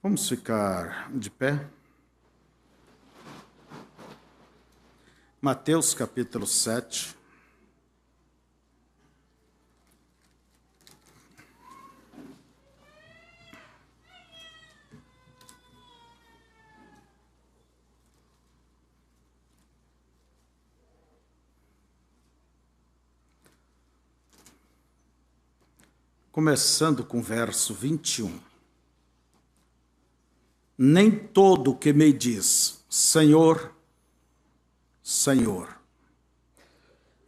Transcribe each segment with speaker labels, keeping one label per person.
Speaker 1: Vamos ficar de pé. Mateus capítulo 7. Começando com o verso 21. Nem todo que me diz, Senhor, Senhor,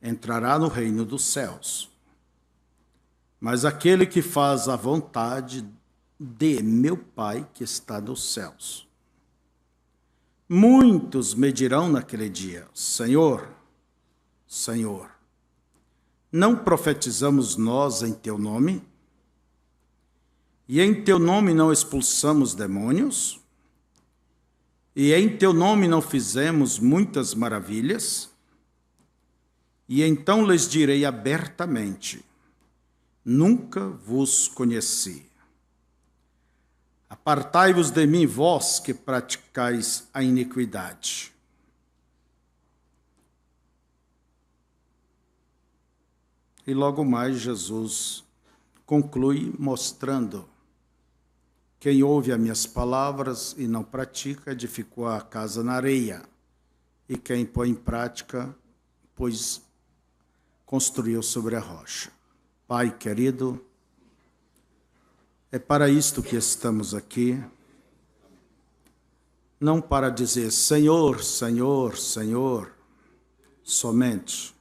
Speaker 1: entrará no reino dos céus, mas aquele que faz a vontade de meu Pai que está nos céus. Muitos me dirão naquele dia, Senhor, Senhor, não profetizamos nós em teu nome? E em teu nome não expulsamos demônios? E em teu nome não fizemos muitas maravilhas? E então lhes direi abertamente, nunca vos conheci. Apartai-vos de mim, vós que praticais a iniquidade. E logo mais Jesus conclui mostrando: quem ouve as minhas palavras e não pratica, edificou a casa na areia. E quem põe em prática, pois construiu sobre a rocha. Pai querido, é para isto que estamos aqui. Não para dizer Senhor, Senhor, Senhor, somente,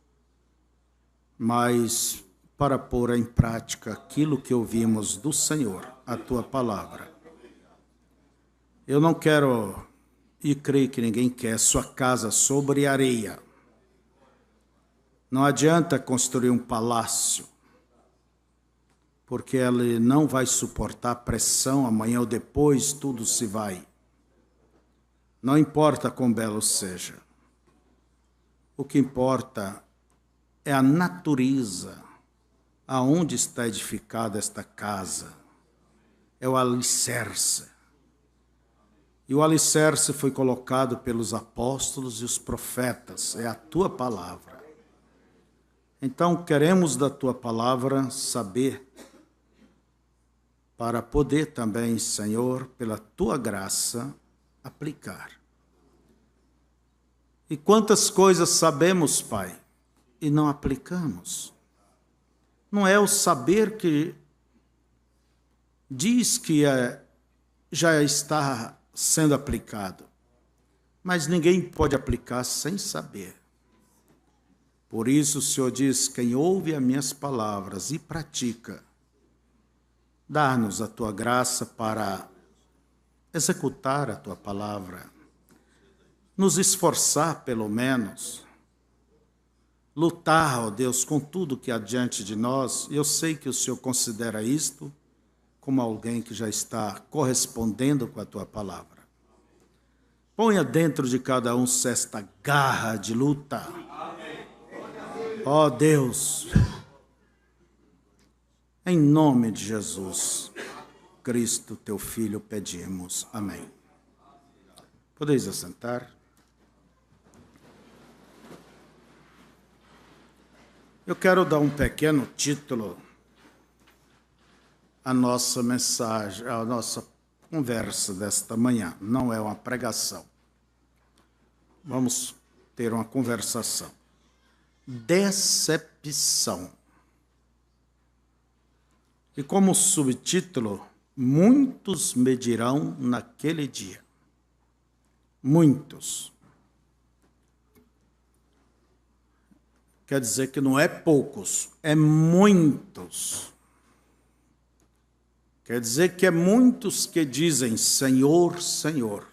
Speaker 1: mas para pôr em prática aquilo que ouvimos do Senhor, a tua palavra. Eu não quero, e creio que ninguém quer, sua casa sobre areia. Não adianta construir um palácio, porque ele não vai suportar pressão, amanhã ou depois tudo se vai. Não importa quão belo seja. O que importa é a natureza, aonde está edificada esta casa. É o alicerce. E o alicerce foi colocado pelos apóstolos e os profetas, é a tua palavra. Então, queremos da tua palavra saber, para poder também, Senhor, pela tua graça, aplicar. E quantas coisas sabemos, Pai, e não aplicamos. Não é o saber que diz que já está sendo aplicado, mas ninguém pode aplicar sem saber. Por isso o Senhor diz, quem ouve as minhas palavras e pratica, dá-nos a tua graça para executar a tua palavra, nos esforçar pelo menos, lutar, ó Deus, com tudo que há diante de nós. Eu sei que o Senhor considera isto como alguém que já está correspondendo com a tua palavra. Ponha dentro de cada um esta garra de luta. Ó Deus, em nome de Jesus Cristo, teu Filho, pedimos. Amém. Podeis assentar. Eu quero dar um pequeno título à nossa mensagem, à nossa conversa desta manhã. Não é uma pregação. Vamos ter uma conversação. Decepção. E como subtítulo, muitos me dirão naquele dia. Muitos. Quer dizer que não é poucos, é muitos. Quer dizer que é muitos que dizem Senhor, Senhor.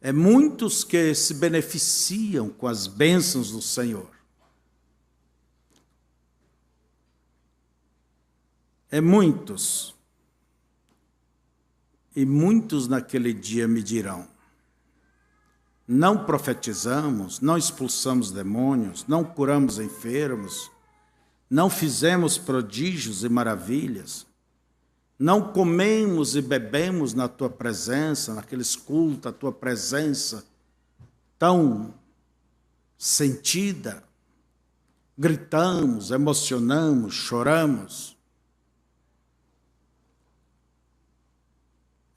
Speaker 1: É muitos que se beneficiam com as bênçãos do Senhor. É muitos. E muitos naquele dia me dirão, não profetizamos, não expulsamos demônios, não curamos enfermos, não fizemos prodígios e maravilhas, Não comemos e bebemos na tua presença, naqueles cultos, a tua presença tão sentida. Gritamos, emocionamos, choramos.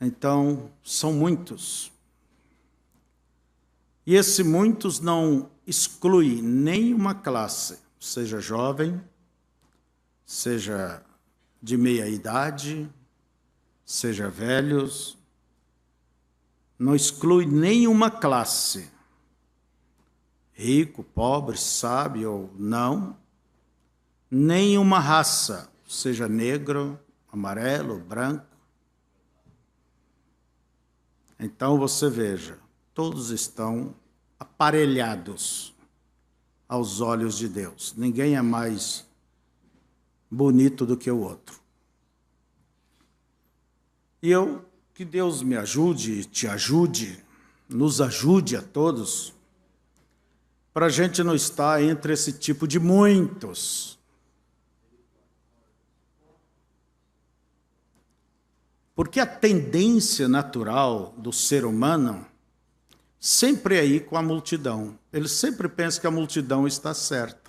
Speaker 1: Então, são muitos. E esse muitos não exclui nenhuma classe, seja jovem, seja de meia idade, seja velhos, não exclui nenhuma classe, rico, pobre, sábio ou não, nenhuma raça, seja negro, amarelo, branco. Então você veja, todos estão aparelhados aos olhos de Deus. Ninguém é mais bonito do que o outro. E que Deus me ajude, te ajude, nos ajude a todos, para a gente não estar entre esse tipo de muitos. Porque a tendência natural do ser humano sempre é ir com a multidão. Ele sempre pensa que a multidão está certa.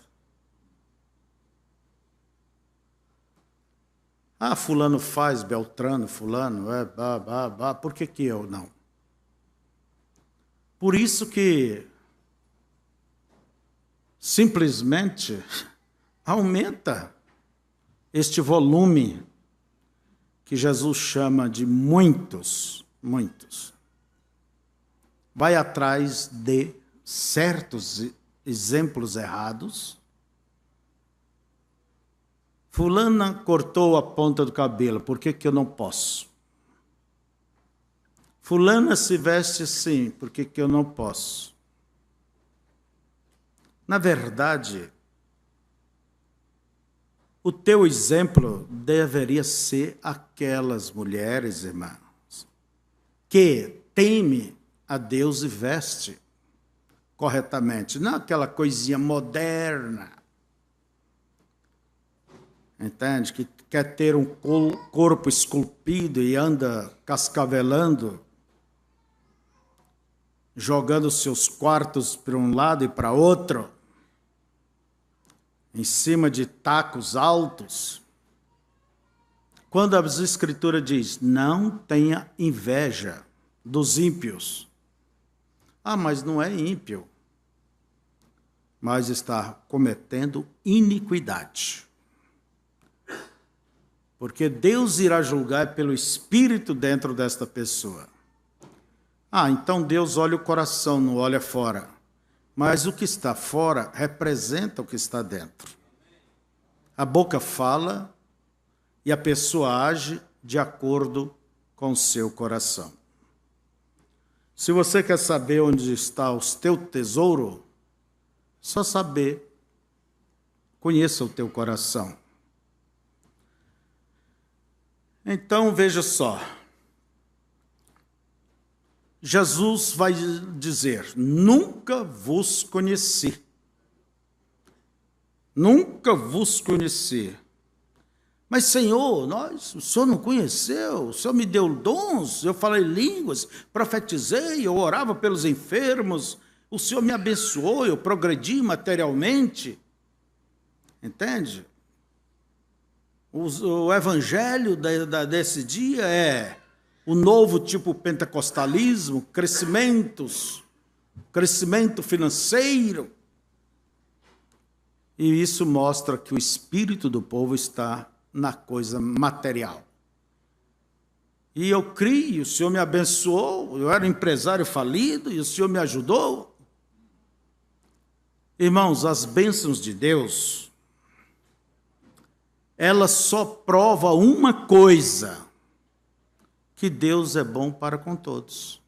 Speaker 1: Ah, fulano faz, Beltrano, fulano, por que eu não? Por isso que simplesmente aumenta este volume que Jesus chama de muitos, muitos. Vai atrás de certos exemplos errados. Fulana cortou a ponta do cabelo, por que eu não posso? Fulana se veste assim, por que eu não posso? Na verdade, o teu exemplo deveria ser aquelas mulheres, irmãos, que teme a Deus e veste corretamente, não aquela coisinha moderna, entende? Que quer ter um corpo esculpido e anda cascavelando, jogando seus quartos para um lado e para outro, em cima de tacos altos. Quando a Escritura diz, não tenha inveja dos ímpios. Ah, mas não é ímpio, mas está cometendo iniquidade. Porque Deus irá julgar pelo Espírito dentro desta pessoa. Ah, então Deus olha o coração, não olha fora. Mas o que está fora representa o que está dentro. A boca fala e a pessoa age de acordo com o seu coração. Se você quer saber onde está o teu tesouro, só saber, conheça o teu coração. Então, veja só, Jesus vai dizer, nunca vos conheci. Nunca vos conheci. Mas, Senhor, o Senhor não conheceu, o Senhor me deu dons, eu falei línguas, profetizei, eu orava pelos enfermos, o Senhor me abençoou, eu progredi materialmente. Entende? O evangelho desse dia é o novo tipo pentecostalismo, crescimento financeiro. E isso mostra que o espírito do povo está na coisa material. E eu criei, o Senhor me abençoou, eu era um empresário falido e o Senhor me ajudou. Irmãos, as bênçãos de Deus, elas só provam uma coisa, que Deus é bom para com todos.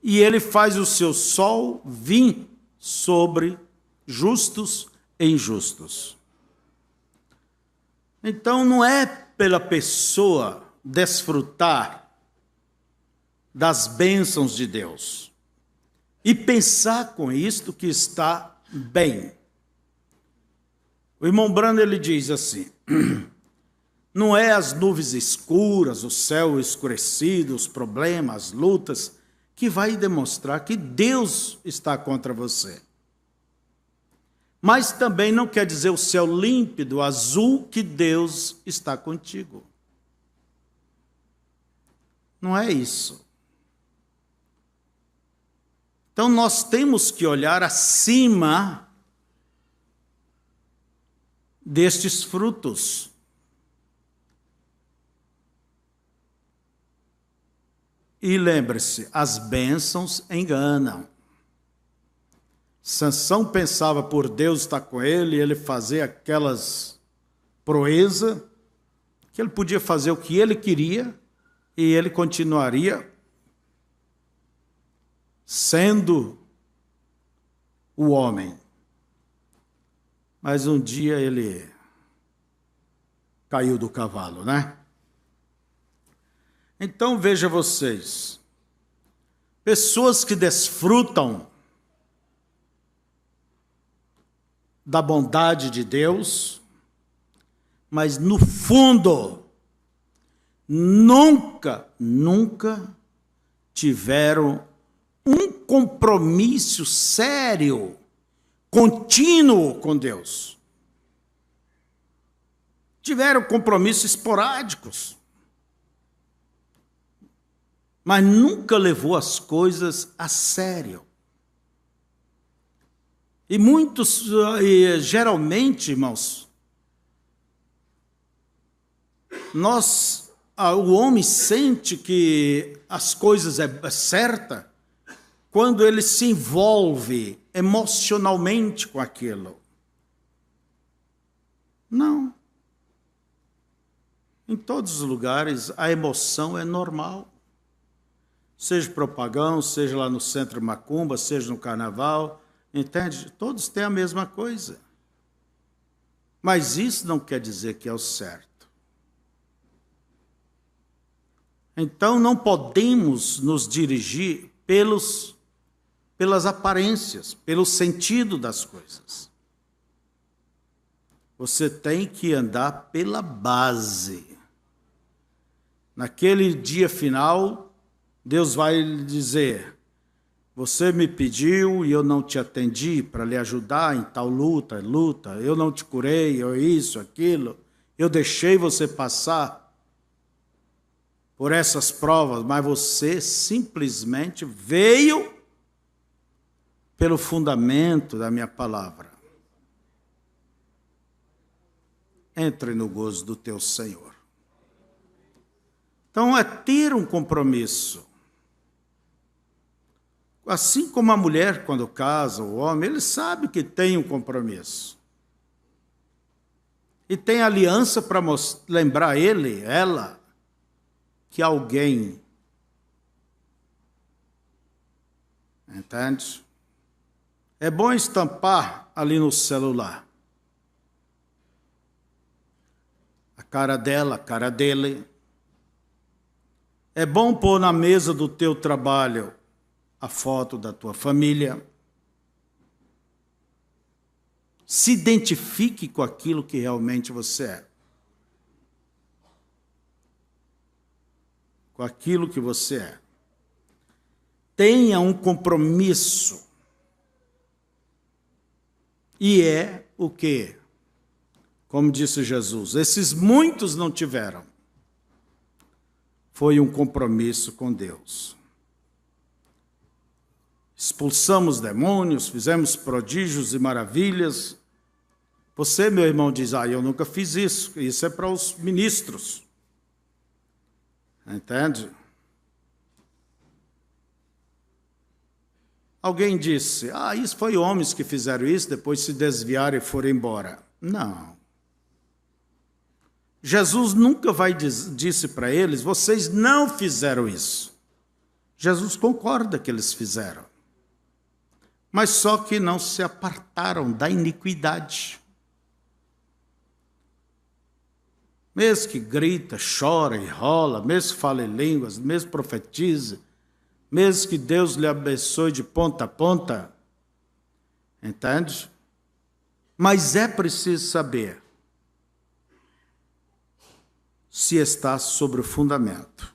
Speaker 1: E Ele faz o seu sol vir sobre justos e injustos. Então não é pela pessoa desfrutar das bênçãos de Deus e pensar com isto que está bem. O irmão Brando, ele diz assim, não é as nuvens escuras, o céu escurecido, os problemas, as lutas, que vai demonstrar que Deus está contra você. Mas também não quer dizer o céu límpido, azul, que Deus está contigo. Não é isso. Então nós temos que olhar acima destes frutos. E lembre-se, as bênçãos enganam. Sansão pensava por Deus estar com ele, ele fazer aquelas proezas, que ele podia fazer o que ele queria, e ele continuaria sendo o homem. Mas um dia ele caiu do cavalo, né? Então veja vocês, pessoas que desfrutam da bondade de Deus, mas no fundo nunca tiveram um compromisso sério, contínuo com Deus. Tiveram compromissos esporádicos, mas nunca levou as coisas a sério. E muitos, geralmente, irmãos, o homem sente que as coisas é certa quando ele se envolve emocionalmente com aquilo. Não. Em todos os lugares a emoção é normal. Seja propagão, seja lá no centro macumba, seja no carnaval, entende? Todos têm a mesma coisa. Mas isso não quer dizer que é o certo. Então não podemos nos dirigir pelas aparências, pelo sentido das coisas. Você tem que andar pela base. Naquele dia final, Deus vai lhe dizer: você me pediu e eu não te atendi para lhe ajudar em tal luta, eu não te curei, eu isso, aquilo, eu deixei você passar por essas provas, mas você simplesmente veio pelo fundamento da minha palavra. Entre no gozo do teu Senhor. Então é ter um compromisso. Assim como a mulher, quando casa, o homem, ele sabe que tem um compromisso. E tem aliança para lembrar ela, que alguém, entende? É bom estampar ali no celular a cara dela, a cara dele. É bom pôr na mesa do teu trabalho a foto da tua família. Se identifique com aquilo que realmente você é. Com aquilo que você é. Tenha um compromisso. E é o quê? Como disse Jesus, esses muitos não tiveram. Foi um compromisso com Deus. Expulsamos demônios, fizemos prodígios e maravilhas. Você, meu irmão, diz: eu nunca fiz isso. Isso é para os ministros. Entende? Alguém disse: isso foi homens que fizeram isso, depois se desviaram e foram embora. Não. Jesus nunca disse para eles: vocês não fizeram isso. Jesus concorda que eles fizeram. Mas só que não se apartaram da iniquidade. Mesmo que grita, chora e rola, mesmo que fale línguas, mesmo que profetize, mesmo que Deus lhe abençoe de ponta a ponta, entende? Mas é preciso saber se está sobre o fundamento.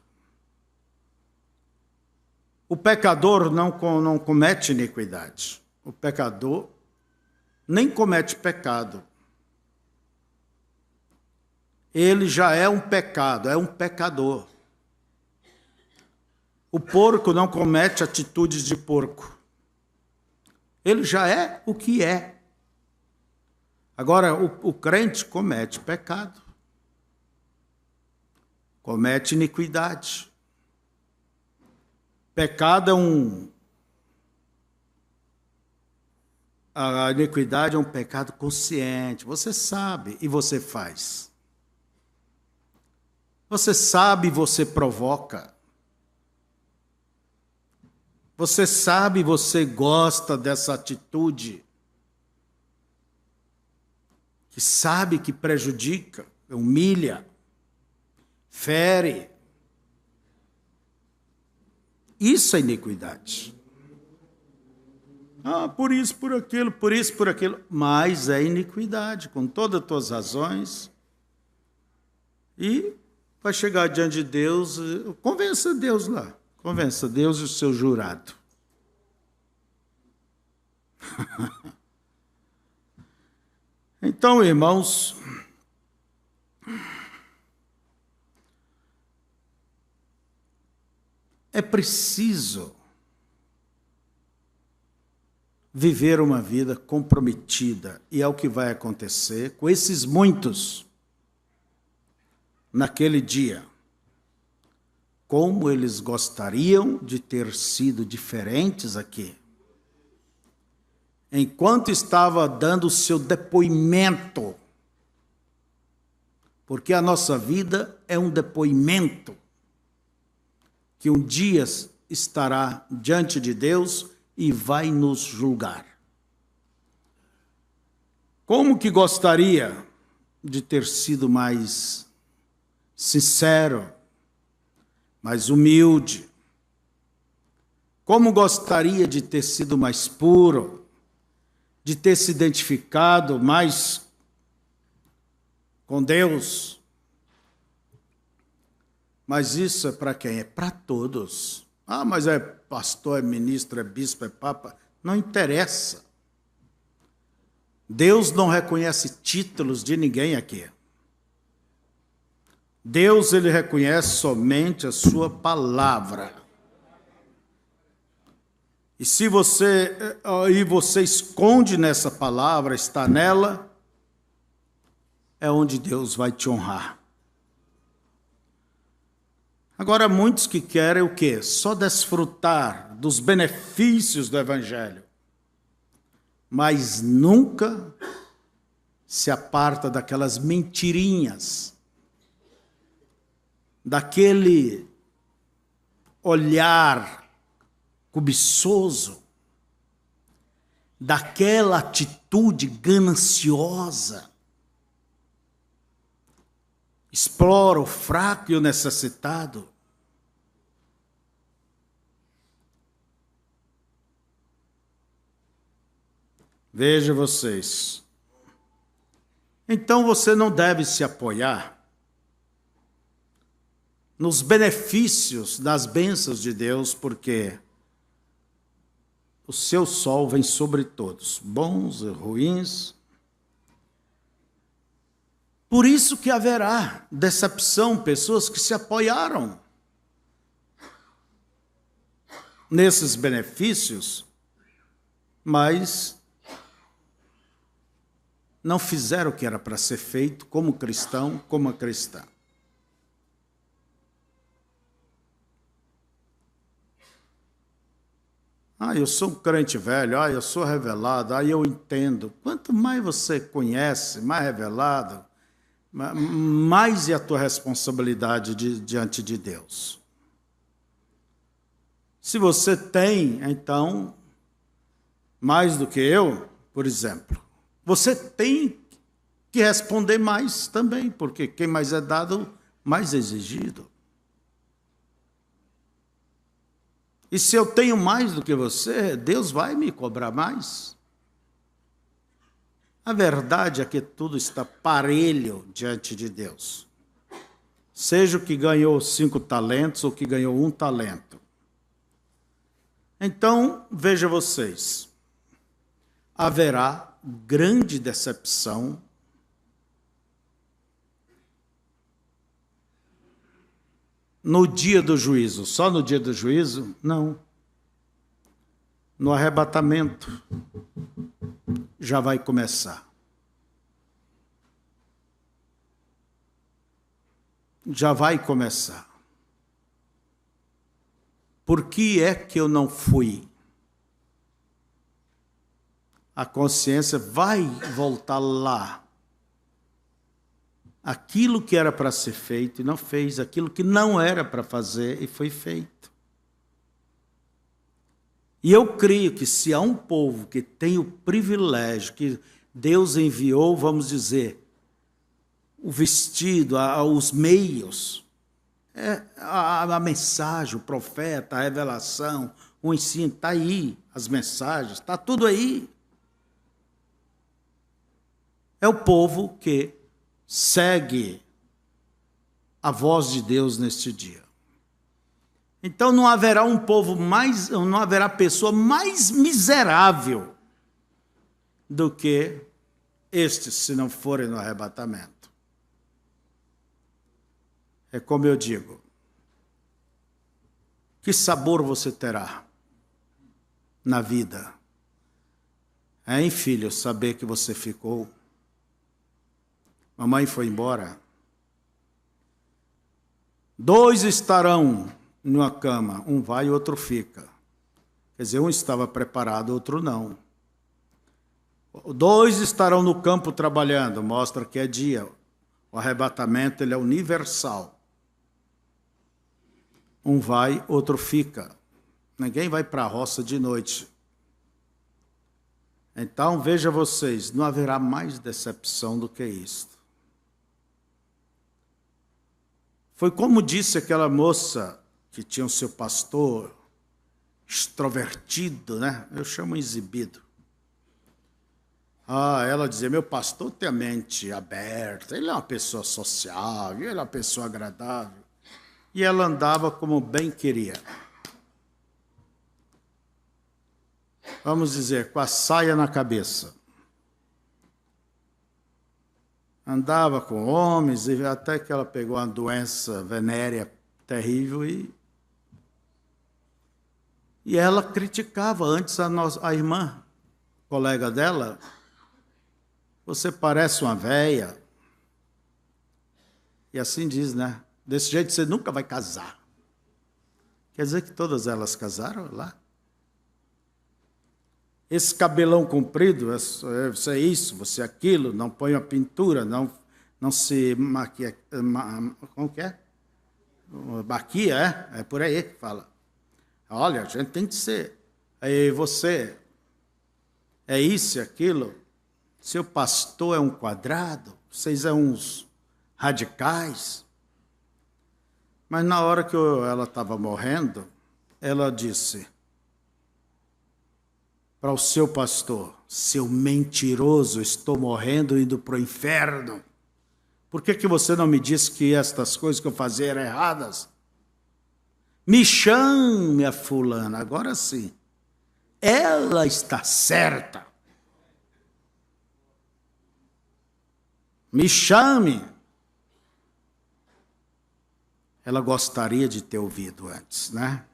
Speaker 1: O pecador não comete iniquidade. O pecador nem comete pecado. Ele já é um pecado, é um pecador. O porco não comete atitudes de porco. Ele já é o que é. Agora, o crente comete pecado. Comete iniquidade. Pecado a iniquidade é um pecado consciente. Você sabe e você faz. Você sabe e você provoca. Você sabe e você gosta dessa atitude. Que sabe que prejudica, humilha, fere. Isso é iniquidade. Por isso, por aquilo, por isso, por aquilo. Mas é iniquidade, com todas as tuas razões. E vai chegar diante de Deus, convença Deus lá. Convença Deus e o seu jurado. Então, irmãos, é preciso viver uma vida comprometida, e é o que vai acontecer com esses muitos naquele dia. Como eles gostariam de ter sido diferentes aqui. Enquanto estava dando o seu depoimento, porque a nossa vida é um depoimento, que um dia estará diante de Deus e vai nos julgar. Como que gostaria de ter sido mais sincero, mais humilde? Como gostaria de ter sido mais puro, de ter se identificado mais com Deus? Mas isso é para quem? É para todos. Mas é pastor, é ministro, é bispo, é papa. Não interessa. Deus não reconhece títulos de ninguém aqui. Deus, ele reconhece somente a sua palavra. E se você esconde nessa palavra, está nela, é onde Deus vai te honrar. Agora, muitos que querem o quê? Só desfrutar dos benefícios do Evangelho, mas nunca se aparta daquelas mentirinhas, daquele olhar cobiçoso, daquela atitude gananciosa. Explora o fraco e o necessitado. Veja vocês. Então você não deve se apoiar nos benefícios das bênçãos de Deus, porque o seu sol vem sobre todos, bons e ruins. Por isso que haverá decepção, pessoas que se apoiaram nesses benefícios, mas não fizeram o que era para ser feito como cristão, como a cristã. Eu sou um crente velho, eu sou revelado, eu entendo. Quanto mais você conhece, mais revelado, mais é a tua responsabilidade diante de Deus. Se você tem, então, mais do que eu, por exemplo, você tem que responder mais também, porque quem mais é dado, mais é exigido. E se eu tenho mais do que você, Deus vai me cobrar mais. A verdade é que tudo está parelho diante de Deus. seja o que ganhou 5 talentos ou que ganhou 1 talento. Então, veja vocês, haverá grande decepção no dia do juízo. Só no dia do juízo? Não. No arrebatamento já vai começar. Já vai começar. Por que é que eu não fui? A consciência vai voltar lá. Aquilo que era para ser feito e não fez, aquilo que não era para fazer e foi feito. E eu creio que se há um povo que tem o privilégio, que Deus enviou, vamos dizer, o vestido, os meios, a mensagem, o profeta, a revelação, o ensino, está aí, as mensagens, está tudo aí. É o povo que segue a voz de Deus neste dia. Então não haverá um povo mais, não haverá pessoa mais miserável do que estes, se não forem no arrebatamento. É como eu digo, que sabor você terá na vida? Hein, filho, saber que você ficou? Mamãe foi embora. 2 estarão numa cama, um vai e outro fica. Quer dizer, um estava preparado, outro não. 2 estarão no campo trabalhando, mostra que é dia. O arrebatamento ele é universal. Um vai, outro fica. Ninguém vai para a roça de noite. Então, veja vocês, não haverá mais decepção do que isto. Foi como disse aquela moça que tinha o seu pastor extrovertido, né? Eu chamo exibido. Ela dizia, meu pastor tem a mente aberta, ele é uma pessoa sociável, ele é uma pessoa agradável. E ela andava como bem queria. Vamos dizer, com a saia na cabeça. Andava com homens, e até que ela pegou uma doença venérea terrível e ela criticava antes a irmã, colega dela. Você parece uma véia. E assim diz, né? Desse jeito você nunca vai casar. Quer dizer que todas elas casaram lá? Esse cabelão comprido, você é isso, você é aquilo, não põe a pintura, não se maquia, como que é? Maquia, é por aí que fala. Olha, a gente tem que ser. Aí você é isso e aquilo. Seu pastor é um quadrado, vocês é uns radicais. Mas na hora que ela estava morrendo, ela disse para o seu pastor, seu mentiroso, estou morrendo indo para o inferno. Por que você não me disse que estas coisas que eu fazia eram erradas? Me chame a fulana, agora sim. Ela está certa. Me chame. Ela gostaria de ter ouvido antes, né?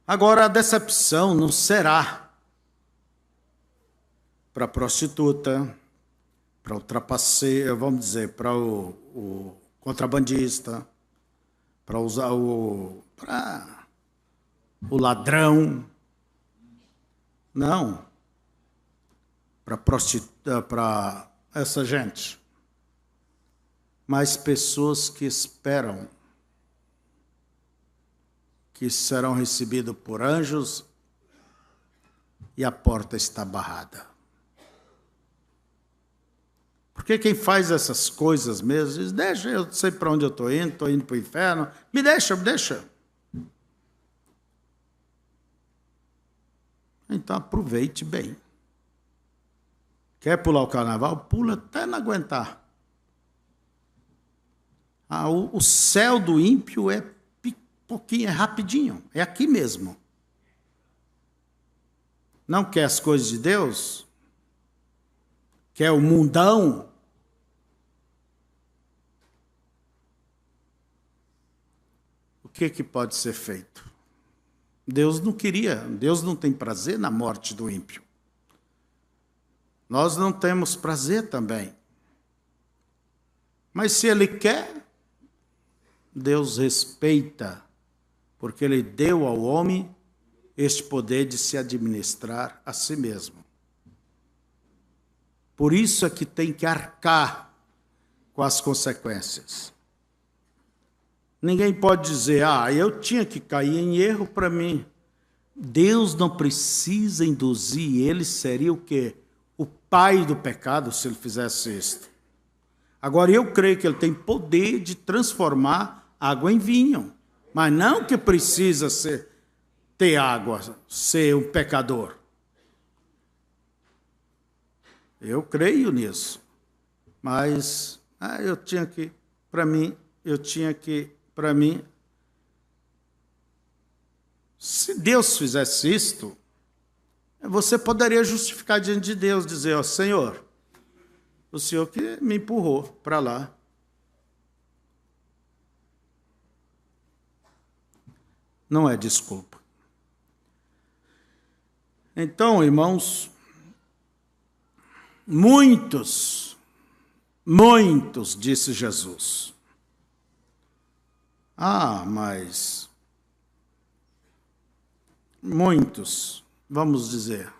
Speaker 1: Agora, a decepção não será para a prostituta, para o trapaceiro, vamos dizer, para o contrabandista, para o ladrão. Não. Para essa gente. Mas pessoas que esperam que serão recebidos por anjos e a porta está barrada. Porque quem faz essas coisas mesmo, diz, deixa, eu sei para onde eu estou indo para o inferno, me deixa, me deixa. Então aproveite bem. Quer pular o carnaval? Pula até não aguentar. O céu do ímpio é pouquinho, é rapidinho, é aqui mesmo. Não quer as coisas de Deus? Quer o mundão? O que pode ser feito? Deus não queria, Deus não tem prazer na morte do ímpio. Nós não temos prazer também. Mas se Ele quer, Deus respeita, porque Ele deu ao homem este poder de se administrar a si mesmo. Por isso é que tem que arcar com as consequências. Ninguém pode dizer, eu tinha que cair em erro para mim. Deus não precisa induzir, ele seria o quê? O pai do pecado se ele fizesse isto. Agora, eu creio que ele tem poder de transformar água em vinho, mas não que precisa ter água, ser um pecador. Eu creio nisso, mas para mim, se Deus fizesse isto, você poderia justificar diante de Deus, dizer, Senhor, o Senhor que me empurrou para lá. Não é desculpa. Então, irmãos, muitos, disse Jesus. Mas muitos, vamos dizer,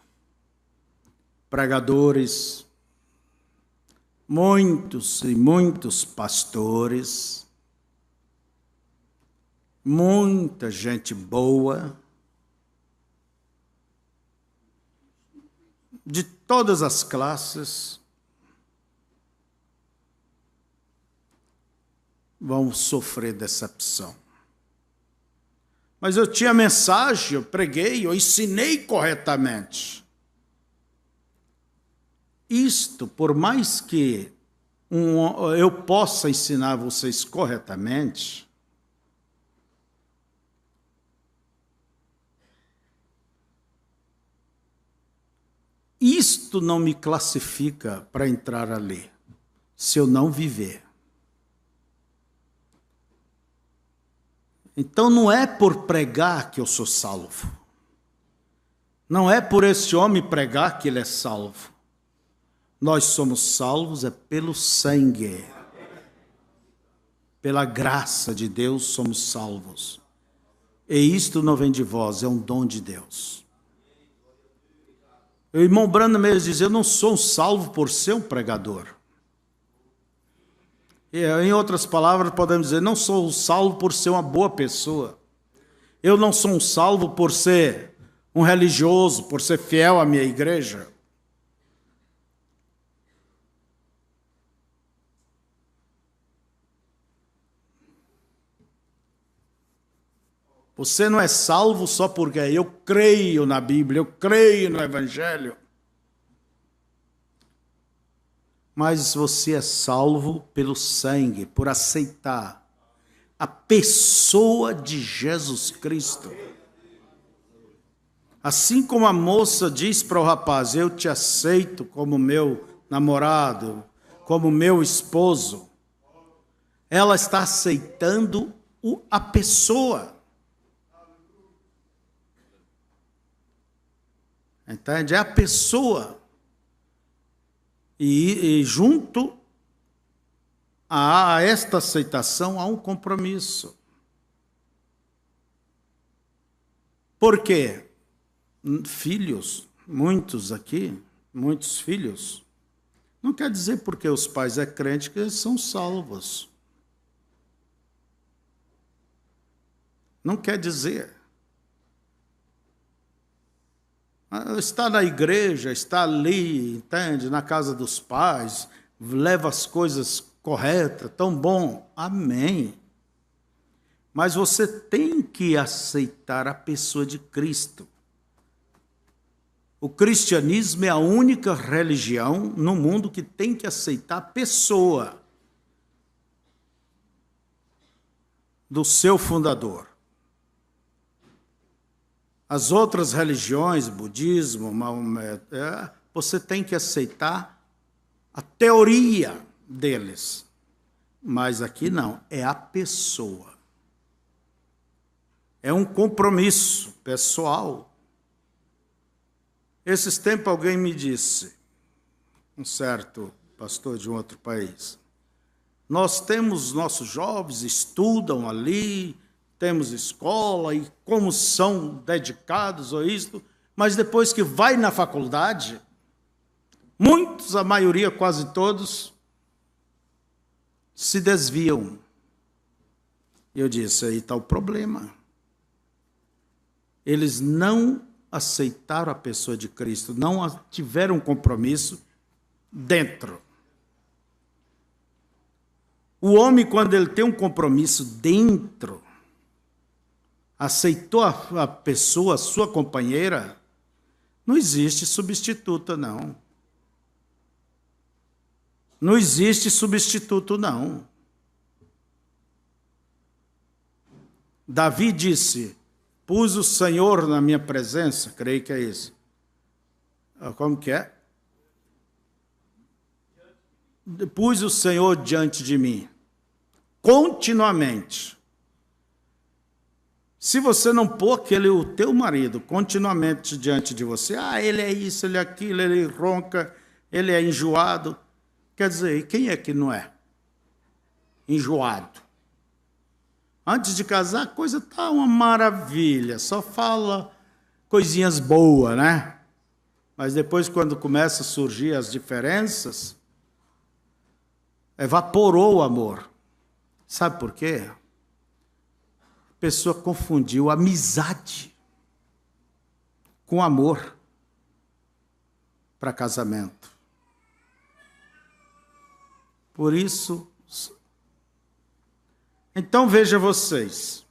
Speaker 1: pregadores, muitos pastores, muita gente boa, de todas as classes, vão sofrer decepção. Mas eu tinha mensagem, eu preguei, eu ensinei corretamente. Isto, por mais que eu possa ensinar vocês corretamente, isto não me classifica para entrar ali, se eu não viver. Então não é por pregar que eu sou salvo. Não é por esse homem pregar que ele é salvo. Nós somos salvos pelo sangue. Pela graça de Deus somos salvos. E isto não vem de vós, é um dom de Deus. O irmão Branham mesmo diz, eu não sou salvo por ser um pregador. Em outras palavras, podemos dizer, não sou salvo por ser uma boa pessoa. Eu não sou um salvo por ser um religioso, por ser fiel à minha igreja. Você não é salvo só porque eu creio na Bíblia, eu creio no Evangelho. Mas você é salvo pelo sangue, por aceitar a pessoa de Jesus Cristo. Assim como a moça diz para o rapaz, eu te aceito como meu namorado, como meu esposo, ela está aceitando a pessoa. Entende? É a pessoa. E junto a esta aceitação há um compromisso. Por quê? Filhos, muitos aqui, muitos filhos, não quer dizer porque os pais é crente que eles são salvos. Não quer dizer. Está na igreja, está ali, entende? Na casa dos pais, leva as coisas corretas, tão bom. Amém. Mas você tem que aceitar a pessoa de Cristo. O cristianismo é a única religião no mundo que tem que aceitar a pessoa. do seu fundador. As outras religiões, budismo, Maomé, você tem que aceitar a teoria deles. Mas aqui não, é a pessoa. É um compromisso pessoal. Esses tempos alguém me disse, um certo pastor de um outro país, nós temos nossos jovens, estudam ali, temos escola e como são dedicados a isto, mas depois que vai na faculdade, muitos, a maioria, quase todos, se desviam. Eu disse, aí está o problema. Eles não aceitaram a pessoa de Cristo, não tiveram compromisso dentro. O homem, quando ele tem um compromisso dentro, aceitou a pessoa, a sua companheira, não existe substituta, não. Não existe substituto, não. Davi disse, pus o Senhor na minha presença, creio que é isso. Como que é? Pus o Senhor diante de mim, continuamente. Se você não pôr o teu marido continuamente diante de você, ele é isso, ele é aquilo, ele ronca, ele é enjoado. Quer dizer, quem é que não é enjoado? Antes de casar, a coisa está uma maravilha, só fala coisinhas boas, né? Mas depois, quando começa a surgir as diferenças, evaporou o amor. Sabe por quê? A pessoa confundiu amizade com amor para casamento. Por isso, então veja vocês,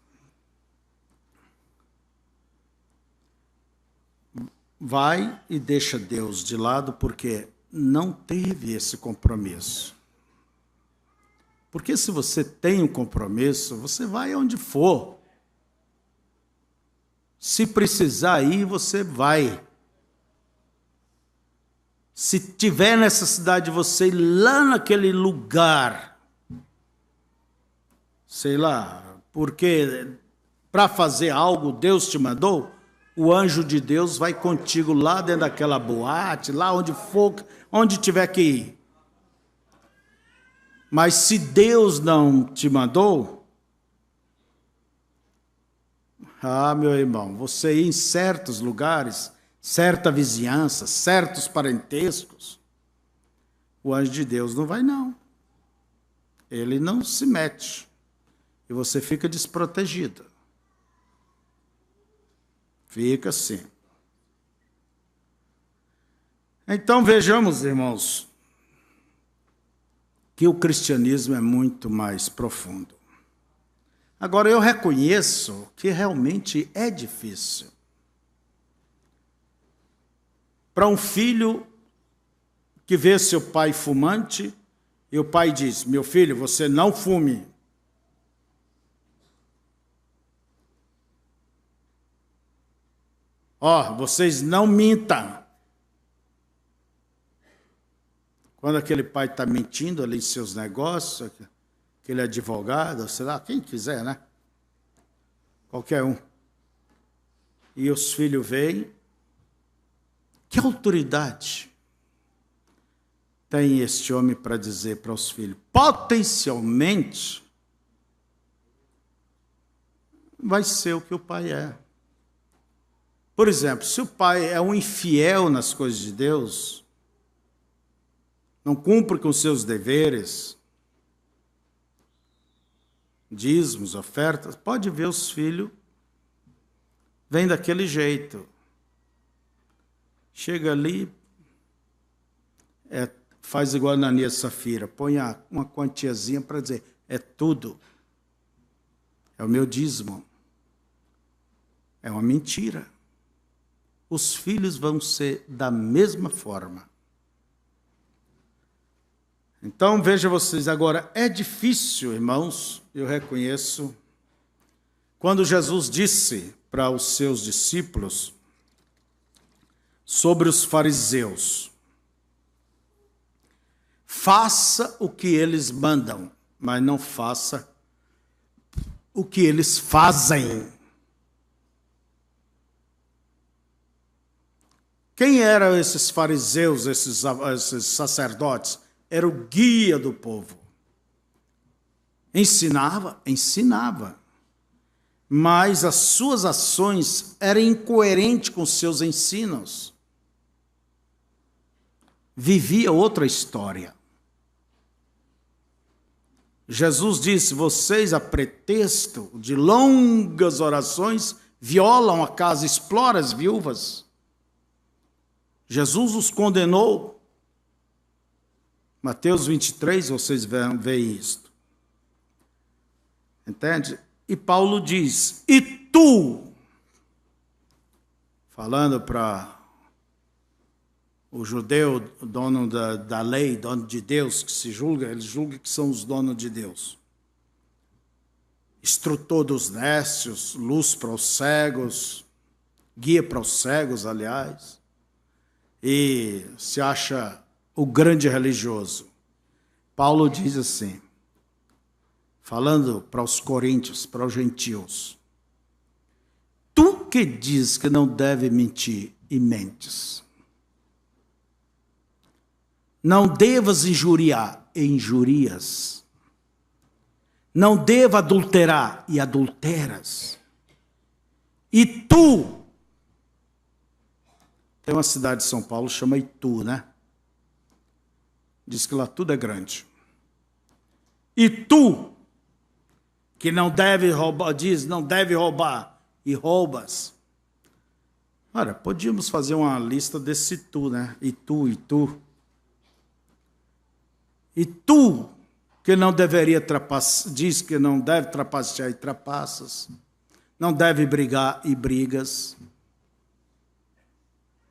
Speaker 1: vai e deixa Deus de lado porque não teve esse compromisso. Porque se você tem um compromisso, você vai onde for. Se precisar ir, você vai. Se tiver necessidade de você ir lá naquele lugar, sei lá, porque para fazer algo Deus te mandou, o anjo de Deus vai contigo lá dentro daquela boate, lá onde for, onde tiver que ir. Mas se Deus não te mandou, meu irmão, você ir em certos lugares, certa vizinhança, certos parentescos, o anjo de Deus não vai, não. Ele não se mete. E você fica desprotegido. Fica assim. Então vejamos, irmãos, que o cristianismo é muito mais profundo. Agora, eu reconheço que realmente é difícil. Para um filho que vê seu pai fumante, e o pai diz, meu filho, você não fume. Vocês não mintam. Quando aquele pai está mentindo ali em seus negócios, aquele advogado, sei lá, quem quiser, né? Qualquer um. E os filhos veem. Que autoridade tem este homem para dizer para os filhos? Potencialmente, vai ser o que o pai é. Por exemplo, se o pai é um infiel nas coisas de Deus, não cumpre com seus deveres, dízimos, ofertas, pode ver os filhos, vem daquele jeito. Chega ali, faz igual a Ananias e Safira, põe uma quantiazinha para dizer, é tudo. É o meu dízimo. É uma mentira. Os filhos vão ser da mesma forma. Então, veja vocês, agora, é difícil, irmãos, eu reconheço, quando Jesus disse para os seus discípulos sobre os fariseus: faça o que eles mandam, mas não faça o que eles fazem. Quem eram esses fariseus, esses sacerdotes? Era o guia do povo. Ensinava, mas as suas ações eram incoerentes com os seus ensinos. Vivia outra história. Jesus disse: vocês, a pretexto de longas orações, violam a casa, exploram as viúvas. Jesus os condenou. Mateus 23, vocês veem isto. Entende? E Paulo diz: e tu, falando para o judeu, dono da lei, dono de Deus, que se julga, eles julgam que são os donos de Deus. Instrutor dos nécios, luz para os cegos, guia para os cegos, aliás, e se acha o grande religioso. Paulo diz assim, falando para os coríntios, para os gentios: tu que diz que não deve mentir e mentes, não devas injuriar e injurias, não deva adulterar e adulteras. E tu, tem uma cidade de São Paulo, chama Itu, né? Diz que lá tudo é grande. E tu, que não deve roubar, diz, não deve roubar, e roubas. Ora, podíamos fazer uma lista desse tu, né? E tu, e tu. E tu, que não deveria trapacear, diz que não deve trapacear e trapaças. Não deve brigar e brigas.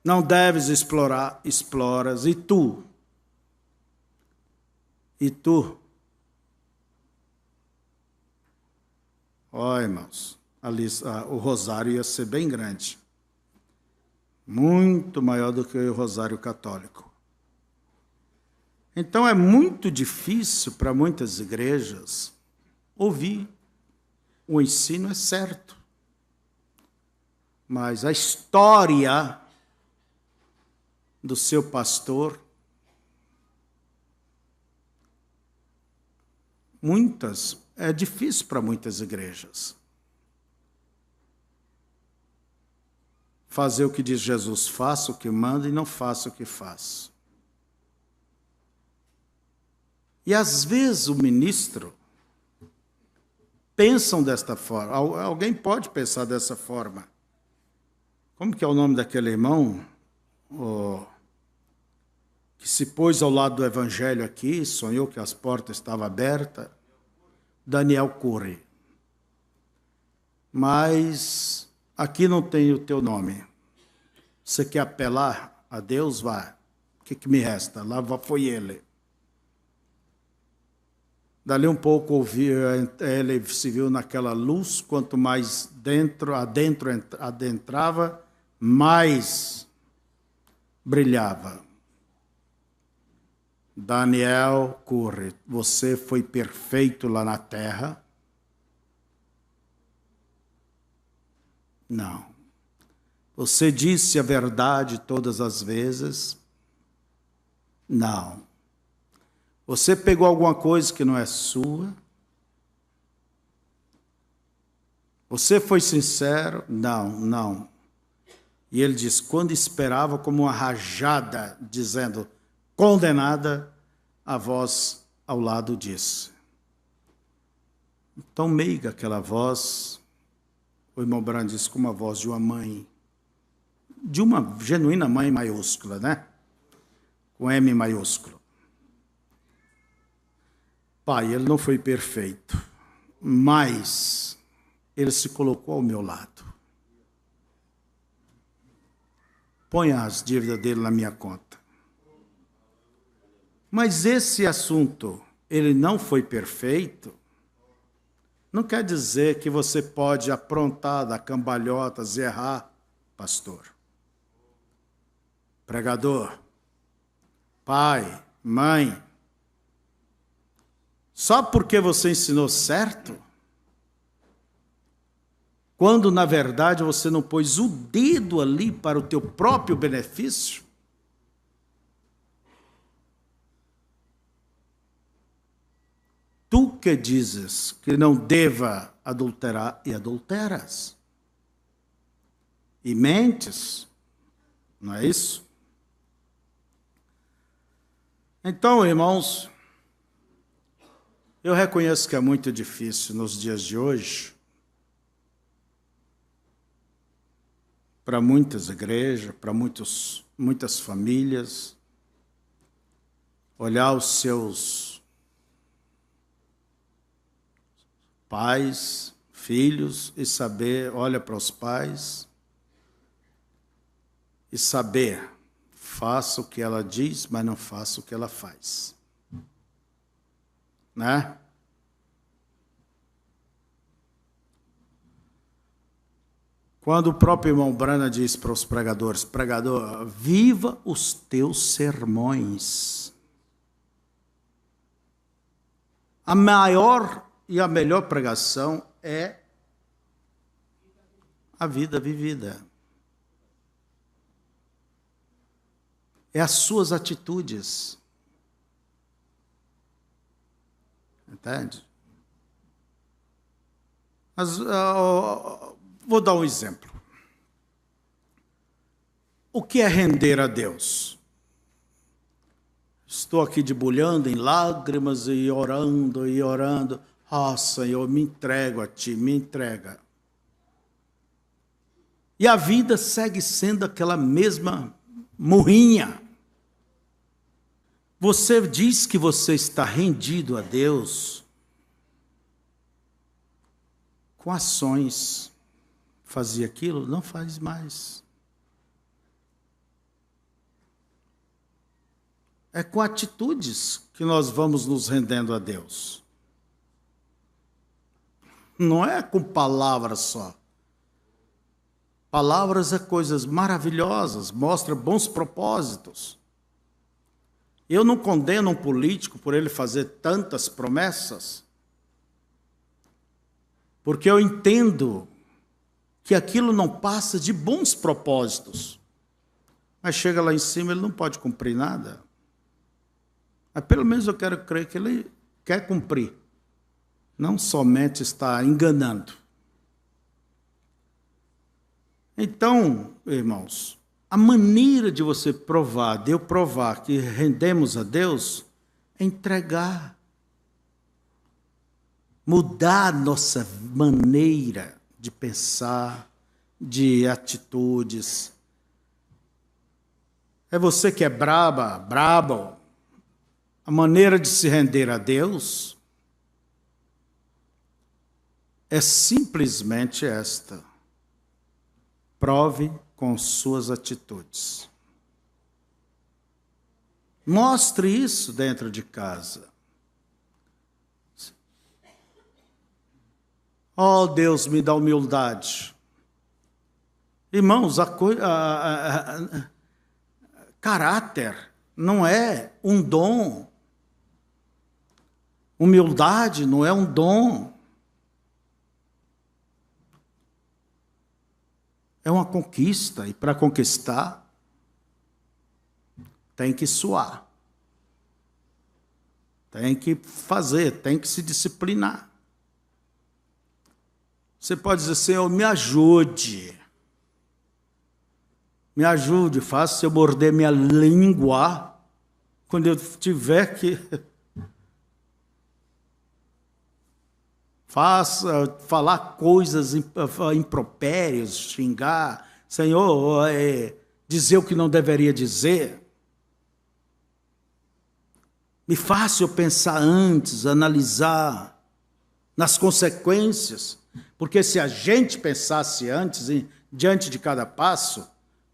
Speaker 1: Não deves explorar, exploras. E tu? E tu? Ó, irmãos, o rosário ia ser bem grande. Muito maior do que o rosário católico. Então é muito difícil para muitas igrejas ouvir. O ensino é certo. Mas a história do seu pastor, é difícil para muitas igrejas. Fazer o que diz Jesus: faça o que manda e não faça o que faz. E às vezes o ministro pensam desta forma. Alguém pode pensar dessa forma. Como que é o nome daquele irmão? Que se pôs ao lado do evangelho aqui, sonhou que as portas estavam abertas. Daniel Cury. Mas aqui não tem o teu nome. Você quer apelar a Deus? Vá. O que me resta? Lá foi ele. Dali um pouco ele se viu naquela luz, quanto mais adentrava, mais brilhava. Daniel Cury, você foi perfeito lá na terra? Não. Você disse a verdade todas as vezes? Não. Você pegou alguma coisa que não é sua? Você foi sincero? Não. E ele diz, quando esperava como uma rajada, dizendo, condenada, a voz ao lado disse. Tão meiga aquela voz, o irmão Brand disse, como a voz de uma mãe, de uma genuína mãe maiúscula, né? Com M maiúsculo. Pai, ele não foi perfeito, mas ele se colocou ao meu lado. Ponha as dívidas dele na minha conta. Mas esse assunto, ele não foi perfeito, não quer dizer que você pode aprontar, dar cambalhotas e errar, pastor, pregador, pai, mãe. Só porque você ensinou certo, quando na verdade você não pôs o dedo ali para o teu próprio benefício. Tu que dizes que não deva adulterar e adulteras. E mentes, não é isso? Então, irmãos, eu reconheço que é muito difícil nos dias de hoje, para muitas igrejas, para muitas famílias, olhar os seus pais, filhos, e saber, olha para os pais, e saber, faça o que ela diz, mas não faça o que ela faz. Né? Quando o próprio irmão Brana diz para os pregadores, pregador, viva os teus sermões. A maior e a melhor pregação é a vida vivida. É as suas atitudes. Entende? Mas, vou dar um exemplo. O que é render a Deus? Estou aqui debulhando em lágrimas e orando e orando. Ah, Senhor, me entrego a Ti, me entrega. E a vida segue sendo aquela mesma murrinha. Você diz que você está rendido a Deus com ações. Fazia aquilo, não faz mais. É com atitudes que nós vamos nos rendendo a Deus. Não é com palavras só. Palavras é coisas maravilhosas, mostra bons propósitos. Eu não condeno um político por ele fazer tantas promessas, porque eu entendo que aquilo não passa de bons propósitos. Mas chega lá em cima, ele não pode cumprir nada. Mas pelo menos eu quero crer que ele quer cumprir. Não somente está enganando. Então, irmãos, a maneira de você provar, de eu provar que rendemos a Deus, é entregar. Mudar nossa maneira de pensar, de atitudes. É você que é brabo. A maneira de se render a Deus é simplesmente esta. Prove com suas atitudes. Mostre isso dentro de casa. Oh, Deus, me dá humildade. Irmãos, caráter não é um dom. Humildade não é um dom. É uma conquista, e para conquistar, tem que suar. Tem que fazer, tem que se disciplinar. Você pode dizer, Senhor, me ajude. Me ajude, faça eu morder minha língua quando eu tiver que... falar coisas impropérias, xingar, Senhor, dizer o que não deveria dizer. Me faça eu pensar antes, analisar nas consequências, porque se a gente pensasse antes, diante de cada passo,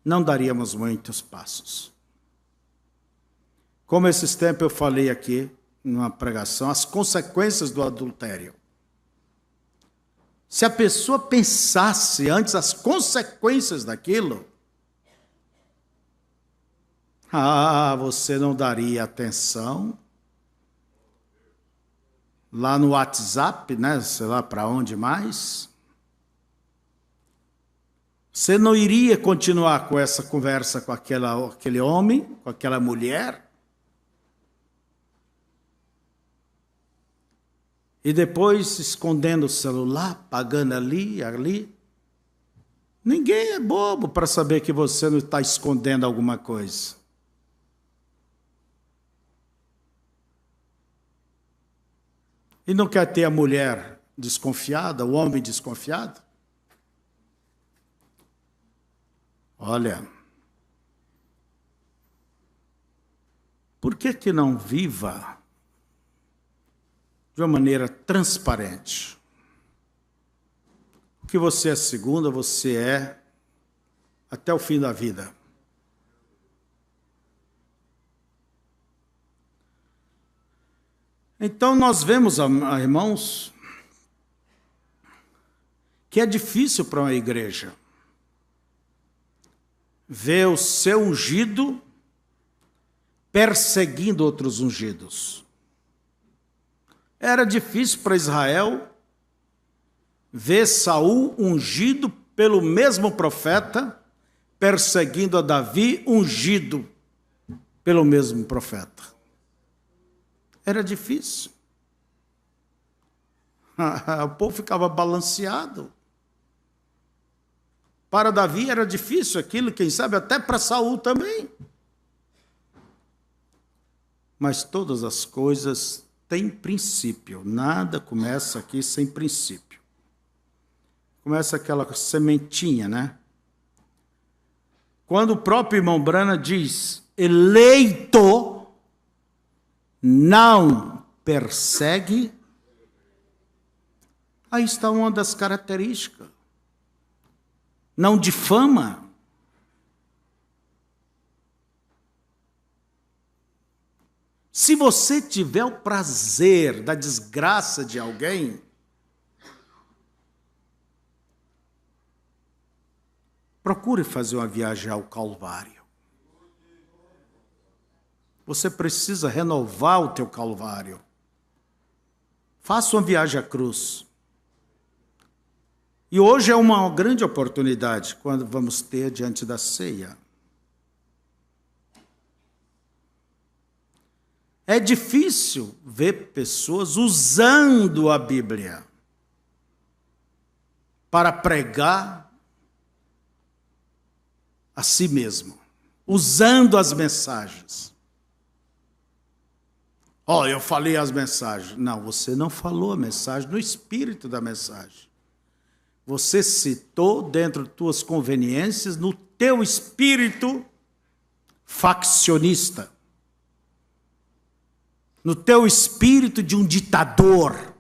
Speaker 1: não daríamos muitos passos. Como esses tempos eu falei aqui, numa pregação, as consequências do adultério. Se a pessoa pensasse antes as consequências daquilo, você não daria atenção lá no WhatsApp, né? Sei lá para onde mais. Você não iria continuar com essa conversa com aquele homem, com aquela mulher. E depois escondendo o celular, pagando ali. Ninguém é bobo para saber que você não está escondendo alguma coisa. E não quer ter a mulher desconfiada, o homem desconfiado? Olha, por que não viva de uma maneira transparente? O que você é segunda, você é até o fim da vida. Então nós vemos, irmãos, que é difícil para uma igreja ver o seu ungido perseguindo outros ungidos. Era difícil para Israel ver Saul ungido pelo mesmo profeta, perseguindo a Davi ungido pelo mesmo profeta. Era difícil. O povo ficava balanceado. Para Davi era difícil aquilo, quem sabe até para Saul também. Mas todas as coisas têm princípio. Nada começa aqui sem princípio. Começa aquela sementinha, né? Quando o próprio irmão Brana diz, eleito não persegue, aí está uma das características. Não difama. Se você tiver o prazer da desgraça de alguém, procure fazer uma viagem ao Calvário. Você precisa renovar o teu Calvário. Faça uma viagem à cruz. E hoje é uma grande oportunidade, quando vamos ter diante da ceia. É difícil ver pessoas usando a Bíblia para pregar a si mesmo, usando as mensagens. Eu falei as mensagens. Não, você não falou a mensagem no espírito da mensagem. Você citou dentro de tuas conveniências, no teu espírito faccionista. No teu espírito de um ditador.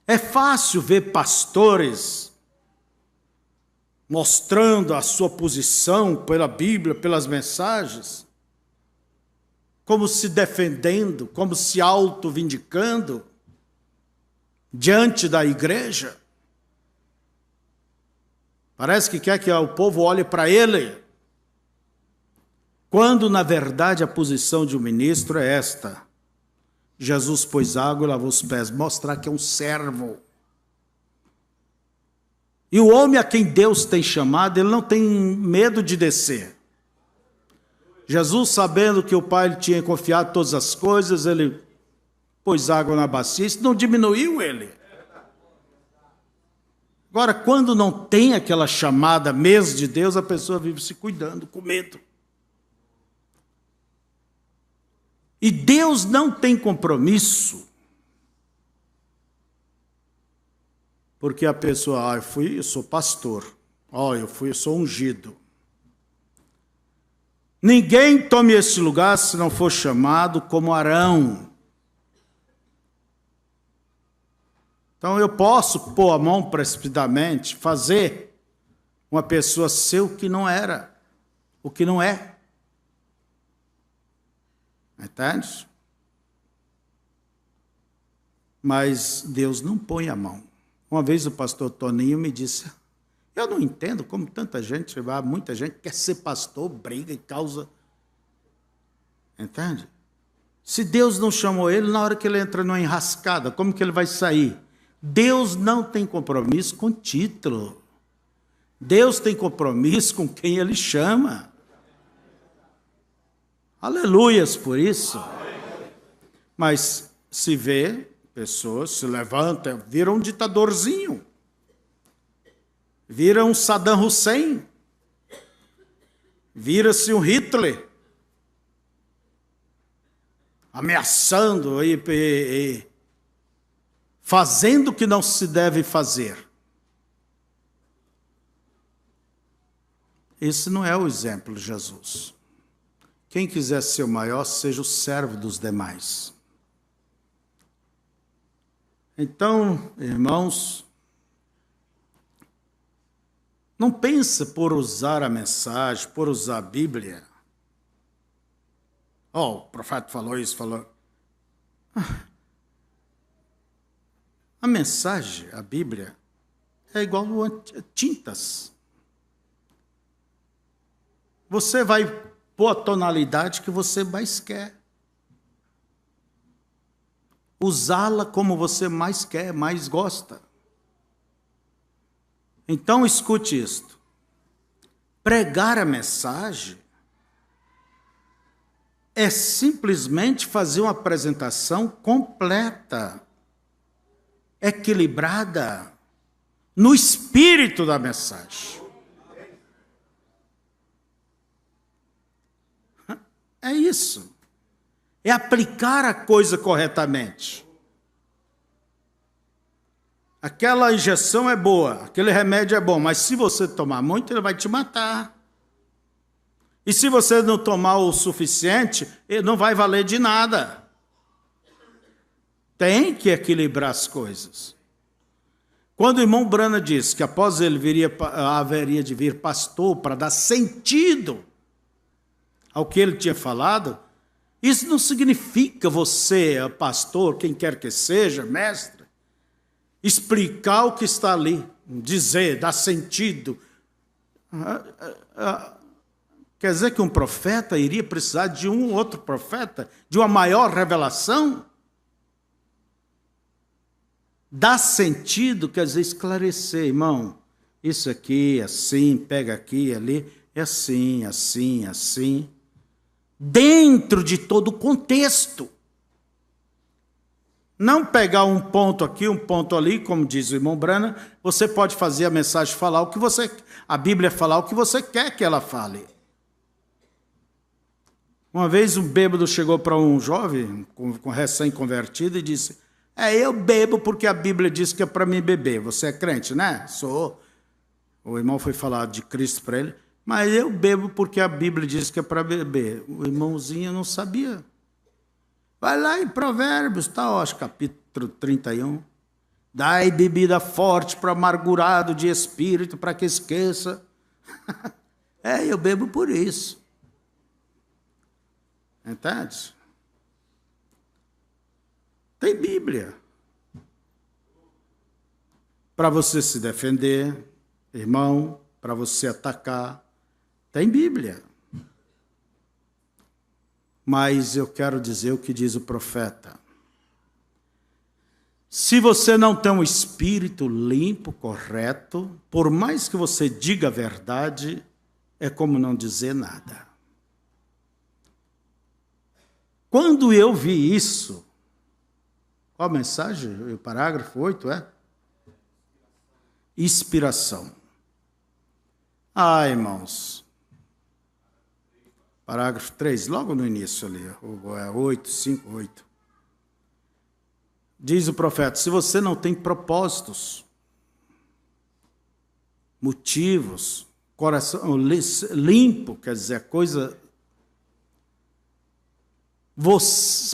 Speaker 1: É fácil ver pastores mostrando a sua posição pela Bíblia, pelas mensagens, como se defendendo, como se auto-vindicando diante da igreja. Parece que quer que o povo olhe para ele, quando na verdade a posição de um ministro é esta: Jesus pôs água e lavou os pés, mostrar que é um servo. E o homem a quem Deus tem chamado, ele não tem medo de descer. Jesus, sabendo que o Pai lhe tinha confiado todas as coisas, ele pôs água na bacia, isso não diminuiu ele. Agora, quando não tem aquela chamada mesmo de Deus, a pessoa vive se cuidando, com medo. E Deus não tem compromisso, porque a pessoa, eu sou pastor, eu sou ungido. Ninguém tome esse lugar se não for chamado como Arão. Então eu posso pôr a mão precipitadamente, fazer uma pessoa ser o que não era, o que não é. Entende? mas Deus não põe a mão. Uma vez o pastor Toninho me disse, eu não entendo como tanta gente, muita gente quer ser pastor, briga e causa. Entende? Se Deus não chamou ele, na hora que ele entra numa enrascada, como que ele vai sair? Deus não tem compromisso com título. Deus tem compromisso com quem ele chama. Aleluias por isso. Mas se vê, pessoas se levantam, viram um ditadorzinho. Viram um Saddam Hussein. Vira-se um Hitler. Ameaçando e fazendo o que não se deve fazer. Esse não é o exemplo de Jesus. Quem quiser ser o maior, seja o servo dos demais. Então, irmãos, não pensa por usar a mensagem, por usar a Bíblia. O profeta falou isso, falou. A mensagem, a Bíblia, é igual a tintas. Você vai pôr a tonalidade que você mais quer. Usá-la como você mais quer, mais gosta. Então, escute isto. Pregar a mensagem é simplesmente fazer uma apresentação completa, equilibrada, no espírito da mensagem. É isso. É aplicar a coisa corretamente. Aquela injeção é boa, aquele remédio é bom, mas se você tomar muito, ele vai te matar. E se você não tomar o suficiente, ele não vai valer de nada. Tem que equilibrar as coisas. Quando o irmão Brana disse que após ele haveria de vir pastor para dar sentido ao que ele tinha falado, isso não significa você, pastor, quem quer que seja, mestre, explicar o que está ali, dizer, dar sentido. Quer dizer que um profeta iria precisar de um outro profeta, de uma maior revelação? Dar sentido quer dizer esclarecer, irmão. Isso aqui, assim, pega aqui, ali, é assim, assim, assim. Dentro de todo o contexto. Não pegar um ponto aqui, um ponto ali, como diz o irmão Brana, você pode fazer a mensagem falar o que você, a Bíblia falar o que você quer que ela fale. Uma vez um bêbado chegou para um jovem, com recém-convertido, e disse, eu bebo porque a Bíblia diz que é para mim beber. Você é crente, né? Sou. O irmão foi falar de Cristo para ele, mas eu bebo porque a Bíblia diz que é para beber. O irmãozinho não sabia. Vai lá em Provérbios, acho, capítulo 31. Dai bebida forte para amargurado de espírito, para que esqueça. Eu bebo por isso. Entende? Tem Bíblia. Para você se defender, irmão, para você atacar, tem Bíblia. Mas eu quero dizer o que diz o profeta. Se você não tem um espírito limpo, correto, por mais que você diga a verdade, é como não dizer nada. Quando eu vi isso, qual a mensagem? O parágrafo 8 é? Inspiração. Irmãos. Parágrafo 3, logo no início ali, 8, 5, 8. Diz o profeta, se você não tem propósitos, motivos, coração limpo, quer dizer, coisa...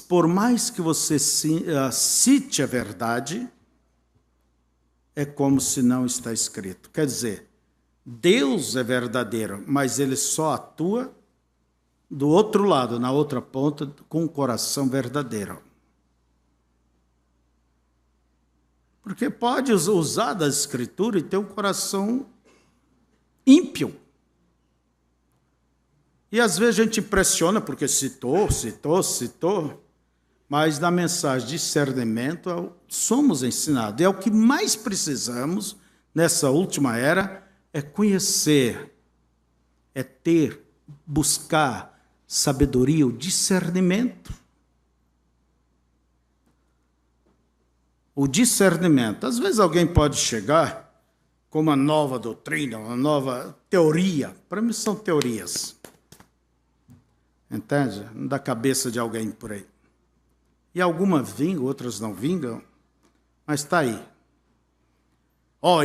Speaker 1: por mais que você cite a verdade, é como se não está escrito. Quer dizer, Deus é verdadeiro, mas ele só atua do outro lado, na outra ponta, com o coração verdadeiro. Porque pode usar da Escritura e ter um coração ímpio. E às vezes a gente impressiona porque citou, mas na mensagem de discernimento somos ensinados. E é o que mais precisamos nessa última era, é conhecer, é ter, buscar sabedoria, o discernimento. O discernimento. Às vezes alguém pode chegar com uma nova doutrina, uma nova teoria. Para mim são teorias. Entende? Da cabeça de alguém por aí. E algumas vingam, outras não vingam, mas está aí.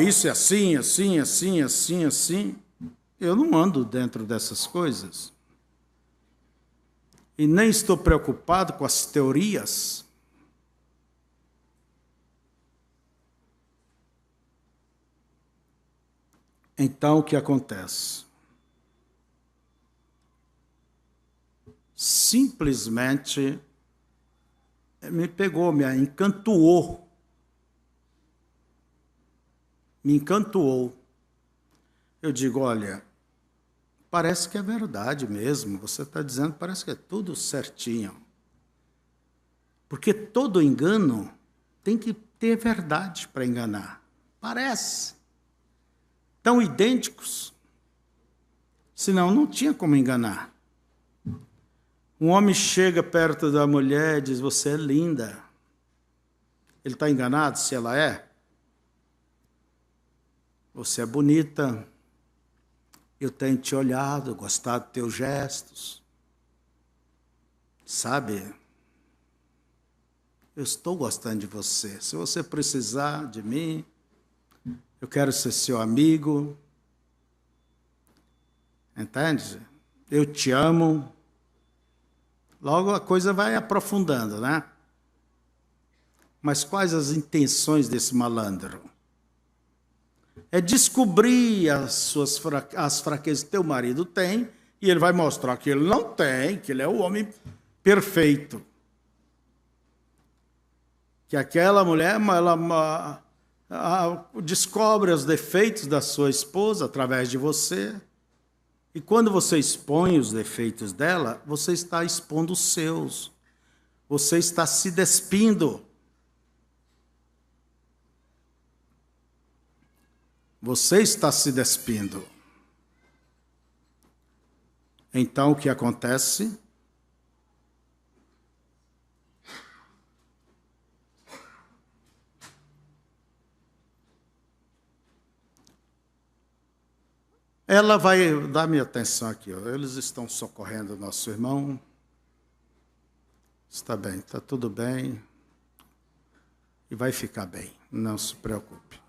Speaker 1: Isso é assim, assim, assim, assim, assim. Eu não ando dentro dessas coisas. E nem estou preocupado com as teorias. Então, o que acontece? Simplesmente me pegou, me encantou. Me encantou. Eu digo, olha, parece que é verdade mesmo. Você está dizendo, parece que é tudo certinho. Porque todo engano tem que ter verdade para enganar. Parece. Tão idênticos. Senão não tinha como enganar. Um homem chega perto da mulher e diz, você é linda. Ele está enganado se ela é? Você é bonita. Eu tenho te olhado, gostado dos teus gestos. Sabe? Eu estou gostando de você. Se você precisar de mim, eu quero ser seu amigo. Entende? Eu te amo. Logo a coisa vai aprofundando, né? Mas quais as intenções desse malandro? É descobrir as fraquezas que teu marido tem e ele vai mostrar que ele não tem, que ele é o homem perfeito. Que aquela mulher, ela descobre os defeitos da sua esposa através de você. E quando você expõe os defeitos dela, você está expondo os seus. Você está se despindo. Você está se despindo. Então, o que acontece? Ela vai dar minha atenção aqui. Eles estão socorrendo o nosso irmão. Está bem, está tudo bem. E vai ficar bem, não se preocupe.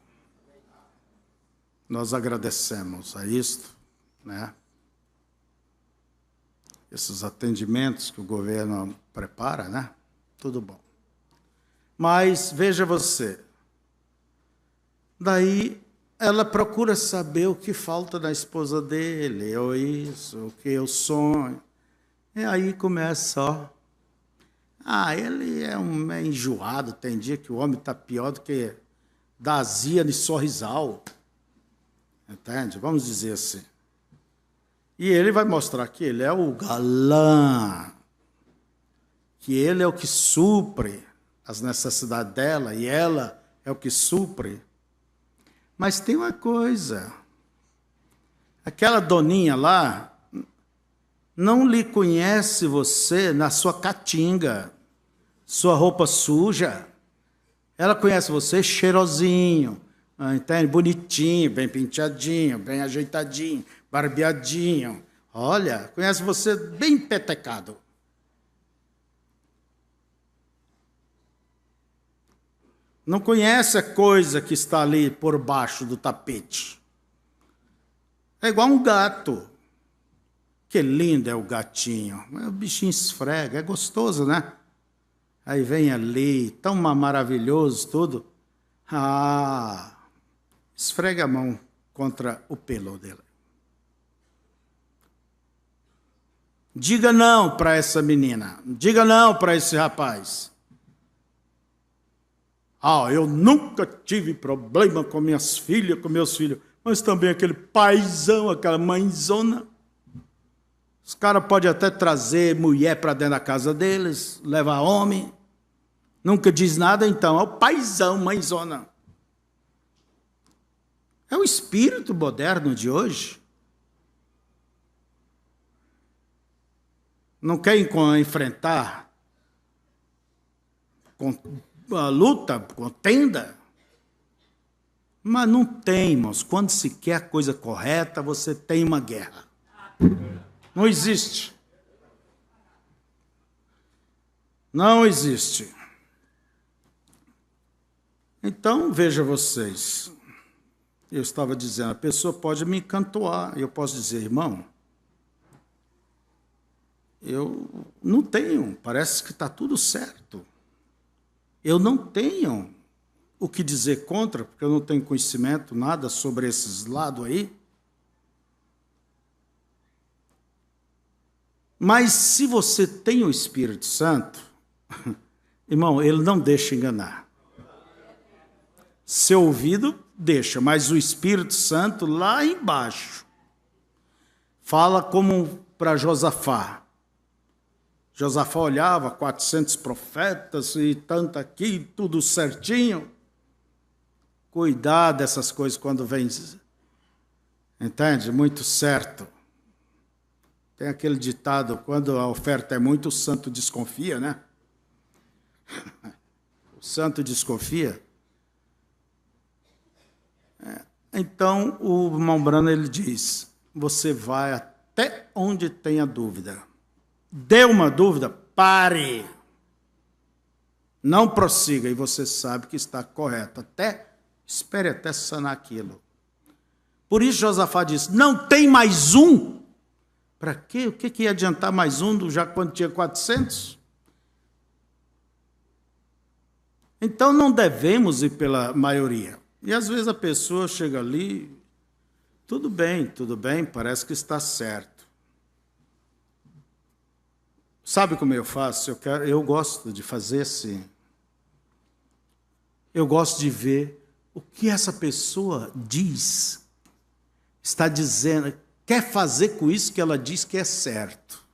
Speaker 1: Nós agradecemos a isto, né? Esses atendimentos que o governo prepara, né? Tudo bom. Mas, veja você, daí ela procura saber o que falta na esposa dele, ou isso, o que eu sonho. E aí começa, ele é um enjoado, tem dia que o homem está pior do que da azia de sorrisal. Entende? Vamos dizer assim. E ele vai mostrar que ele é o galã, que ele é o que supre as necessidades dela, e ela é o que supre. Mas tem uma coisa, aquela doninha lá não lhe conhece você na sua caatinga, sua roupa suja. Ela conhece você cheirosinho, entende? Bonitinho, bem penteadinho, bem ajeitadinho, barbeadinho. Olha, conhece você bem petecado. Não conhece a coisa que está ali por baixo do tapete. É igual um gato. Que lindo é o gatinho. O bichinho esfrega, é gostoso, né? Aí vem ali, tão maravilhoso tudo. Esfrega a mão contra o pelo dele. Diga não para essa menina. Diga não para esse rapaz. Eu nunca tive problema com minhas filhas, com meus filhos, mas também aquele paizão, aquela mãezona. Os caras podem até trazer mulher para dentro da casa deles, levar homem. Nunca diz nada, então, é o paizão, mãezona. É o espírito moderno de hoje. Não quer enfrentar com a luta, contenda. Mas não tem, irmãos. Quando se quer a coisa correta, você tem uma guerra. Não existe. Não existe. Então, veja vocês. Eu estava dizendo, a pessoa pode me encantoar. Eu posso dizer, irmão, eu não tenho, parece que está tudo certo. Eu não tenho o que dizer contra, porque eu não tenho conhecimento, nada sobre esses lados aí. Mas se você tem o Espírito Santo, irmão, ele não deixa enganar. Seu ouvido deixa, mas o Espírito Santo lá embaixo fala como para Josafá. Josafá olhava 400 profetas e tanto aqui, tudo certinho. Cuidar dessas coisas quando vem, entende? Muito certo. Tem aquele ditado, quando a oferta é muito, o santo desconfia, né? O santo desconfia. Então, o irmão Branham, ele diz, você vai até onde tenha dúvida. Deu uma dúvida, pare. Não prossiga, e você sabe que está correto. Espere até sanar aquilo. Por isso Josafá disse, não tem mais um? Para quê? O que ia adiantar mais um, já quando tinha 400? Então não devemos ir pela maioria. E às vezes a pessoa chega ali, tudo bem, parece que está certo. Sabe como eu faço? Eu gosto de fazer assim. Eu gosto de ver o que essa pessoa diz, está dizendo, quer fazer com isso que ela diz que é certo.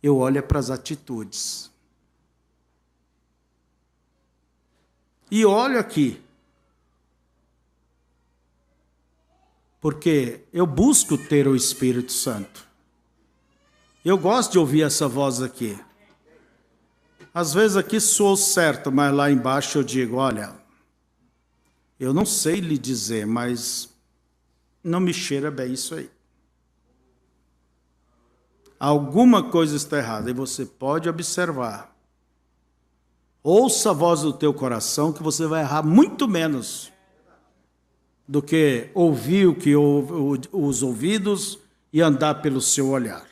Speaker 1: Eu olho para as atitudes. E olho aqui. Porque eu busco ter o Espírito Santo. Eu gosto de ouvir essa voz aqui. Às vezes aqui sou certo, mas lá embaixo eu digo, olha, eu não sei lhe dizer, mas não me cheira bem isso aí. Alguma coisa está errada e você pode observar. Ouça a voz do teu coração que você vai errar muito menos do que ouvir o que os ouvidos e andar pelo seu olhar.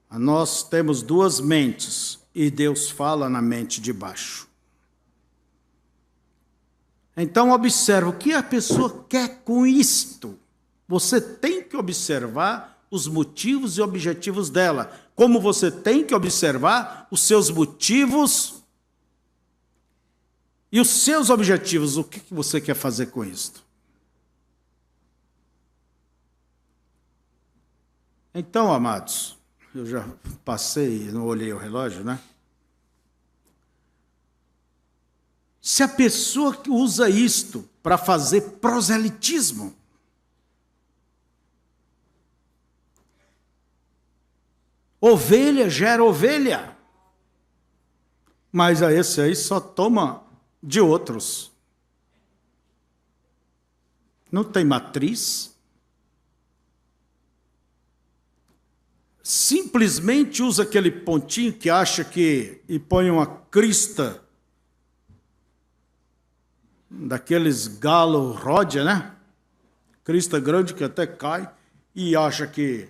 Speaker 1: Nós temos duas mentes e Deus fala na mente de baixo. Então observa o que a pessoa quer com isto. Você tem que observar os motivos e objetivos dela, como você tem que observar os seus motivos e os seus objetivos. O que você quer fazer com isto? Então, amados, eu já passei, não olhei o relógio, né? Se a pessoa que usa isto para fazer proselitismo, ovelha gera ovelha, mas a esse aí só toma de outros. Não tem matriz. Simplesmente usa aquele pontinho que acha que, e põe uma crista daqueles galo ródia, né? Crista grande que até cai e acha que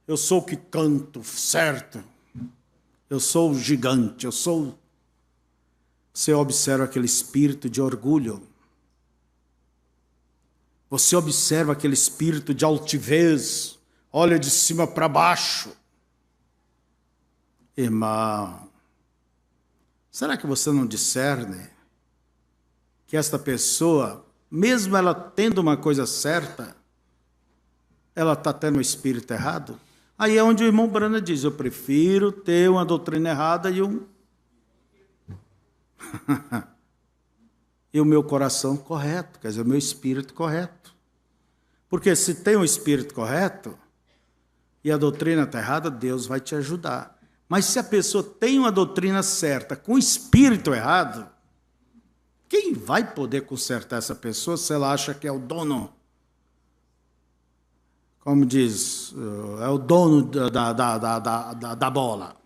Speaker 1: eu sou o que canto, certo? Eu sou o gigante, eu sou... Você observa aquele espírito de orgulho. Você observa aquele espírito de altivez. Olha de cima para baixo. Irmão, Será que você não discerne que esta pessoa, mesmo ela tendo uma coisa certa, ela está tendo um espírito errado? Aí é onde o irmão Brana diz, eu prefiro ter uma doutrina errada e e o meu coração correto, quer dizer, o meu espírito correto. Porque se tem um espírito correto e a doutrina está errada, Deus vai te ajudar. Mas se a pessoa tem uma doutrina certa com o espírito errado, quem vai poder consertar essa pessoa se ela acha que é o dono? Como diz, é o dono da bola.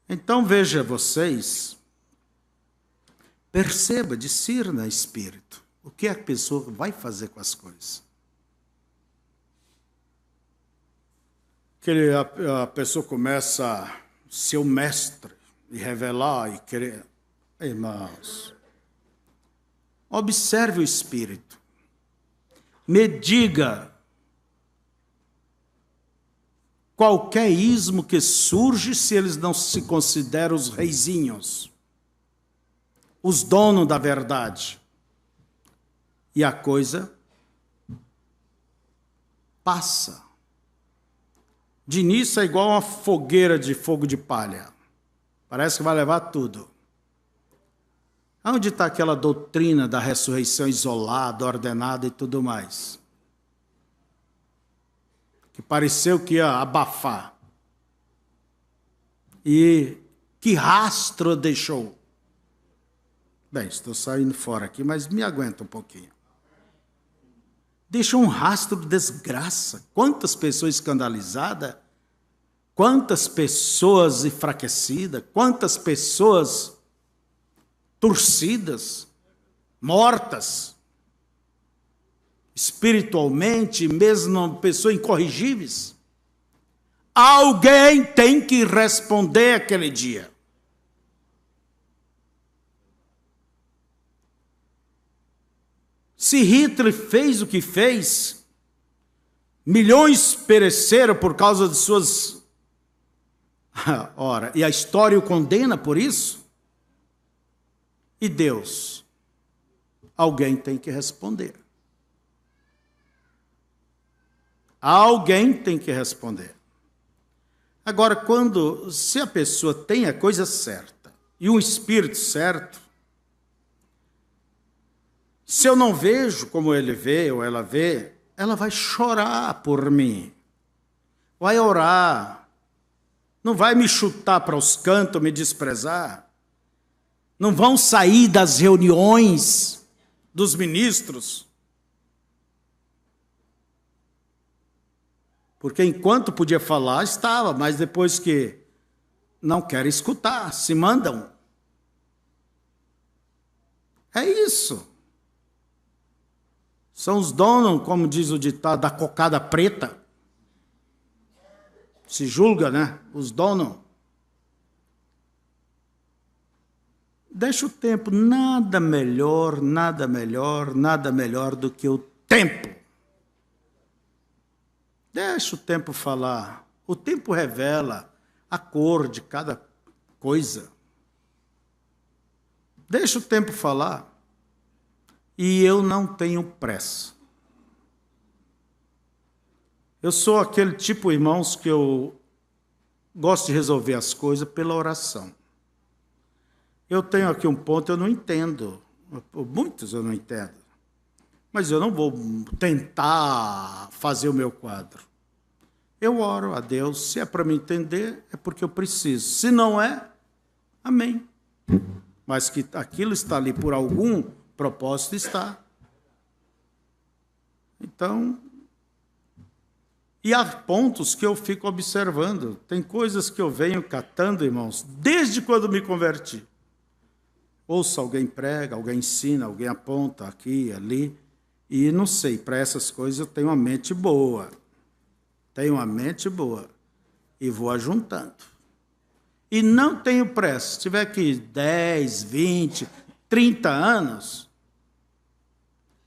Speaker 1: Então veja vocês, perceba, discirna espírito. O que a pessoa vai fazer com as coisas? Que a pessoa começa a ser o mestre e revelar e querer. Irmãos, observe o espírito. Me diga qualquer ismo que surge se eles não se consideram os reizinhos, os donos da verdade. E a coisa passa. De início é igual uma fogueira de fogo de palha. Parece que vai levar tudo. Onde está aquela doutrina da ressurreição isolada, ordenada e tudo mais? Que pareceu que ia abafar. E que rastro deixou? Bem, estou saindo fora aqui, mas me aguenta um pouquinho. Deixou um rastro de desgraça. Quantas pessoas escandalizadas, quantas pessoas enfraquecidas, quantas pessoas torcidas, mortas, espiritualmente, mesmo pessoas incorrigíveis. Alguém tem que responder aquele dia. Se Hitler fez o que fez, milhões pereceram por causa de suas... Ora, e a história o condena por isso? E Deus? Alguém tem que responder. Alguém tem que responder. Agora, se a pessoa tem a coisa certa e um espírito certo, se eu não vejo como ele vê ou ela vê, ela vai chorar por mim, vai orar, não vai me chutar para os cantos, me desprezar, não vão sair das reuniões dos ministros, porque enquanto podia falar, estava, mas depois que não querem escutar, se mandam. É isso. São os donos, como diz o ditado, da cocada preta. Se julga, né? Os donos. Deixa o tempo, nada melhor do que o tempo. Deixa o tempo falar. O tempo revela a cor de cada coisa. Deixa o tempo falar. E eu não tenho pressa. Eu sou aquele tipo, irmãos, que eu gosto de resolver as coisas pela oração. Eu tenho aqui um ponto, eu não entendo. Muitos eu não entendo. Mas eu não vou tentar fazer o meu quadro. Eu oro a Deus. Se é para me entender, é porque eu preciso. Se não é, amém. Mas que aquilo está ali por algum propósito, está. Então, e há pontos que eu fico observando. Tem coisas que eu venho catando, irmãos, desde quando me converti. Ouço alguém prega, alguém ensina, alguém aponta aqui, ali. E não sei, para essas coisas eu tenho uma mente boa. Tenho uma mente boa. E vou ajuntando. E não tenho pressa. Se tiver aqui 10, 20, 30 anos,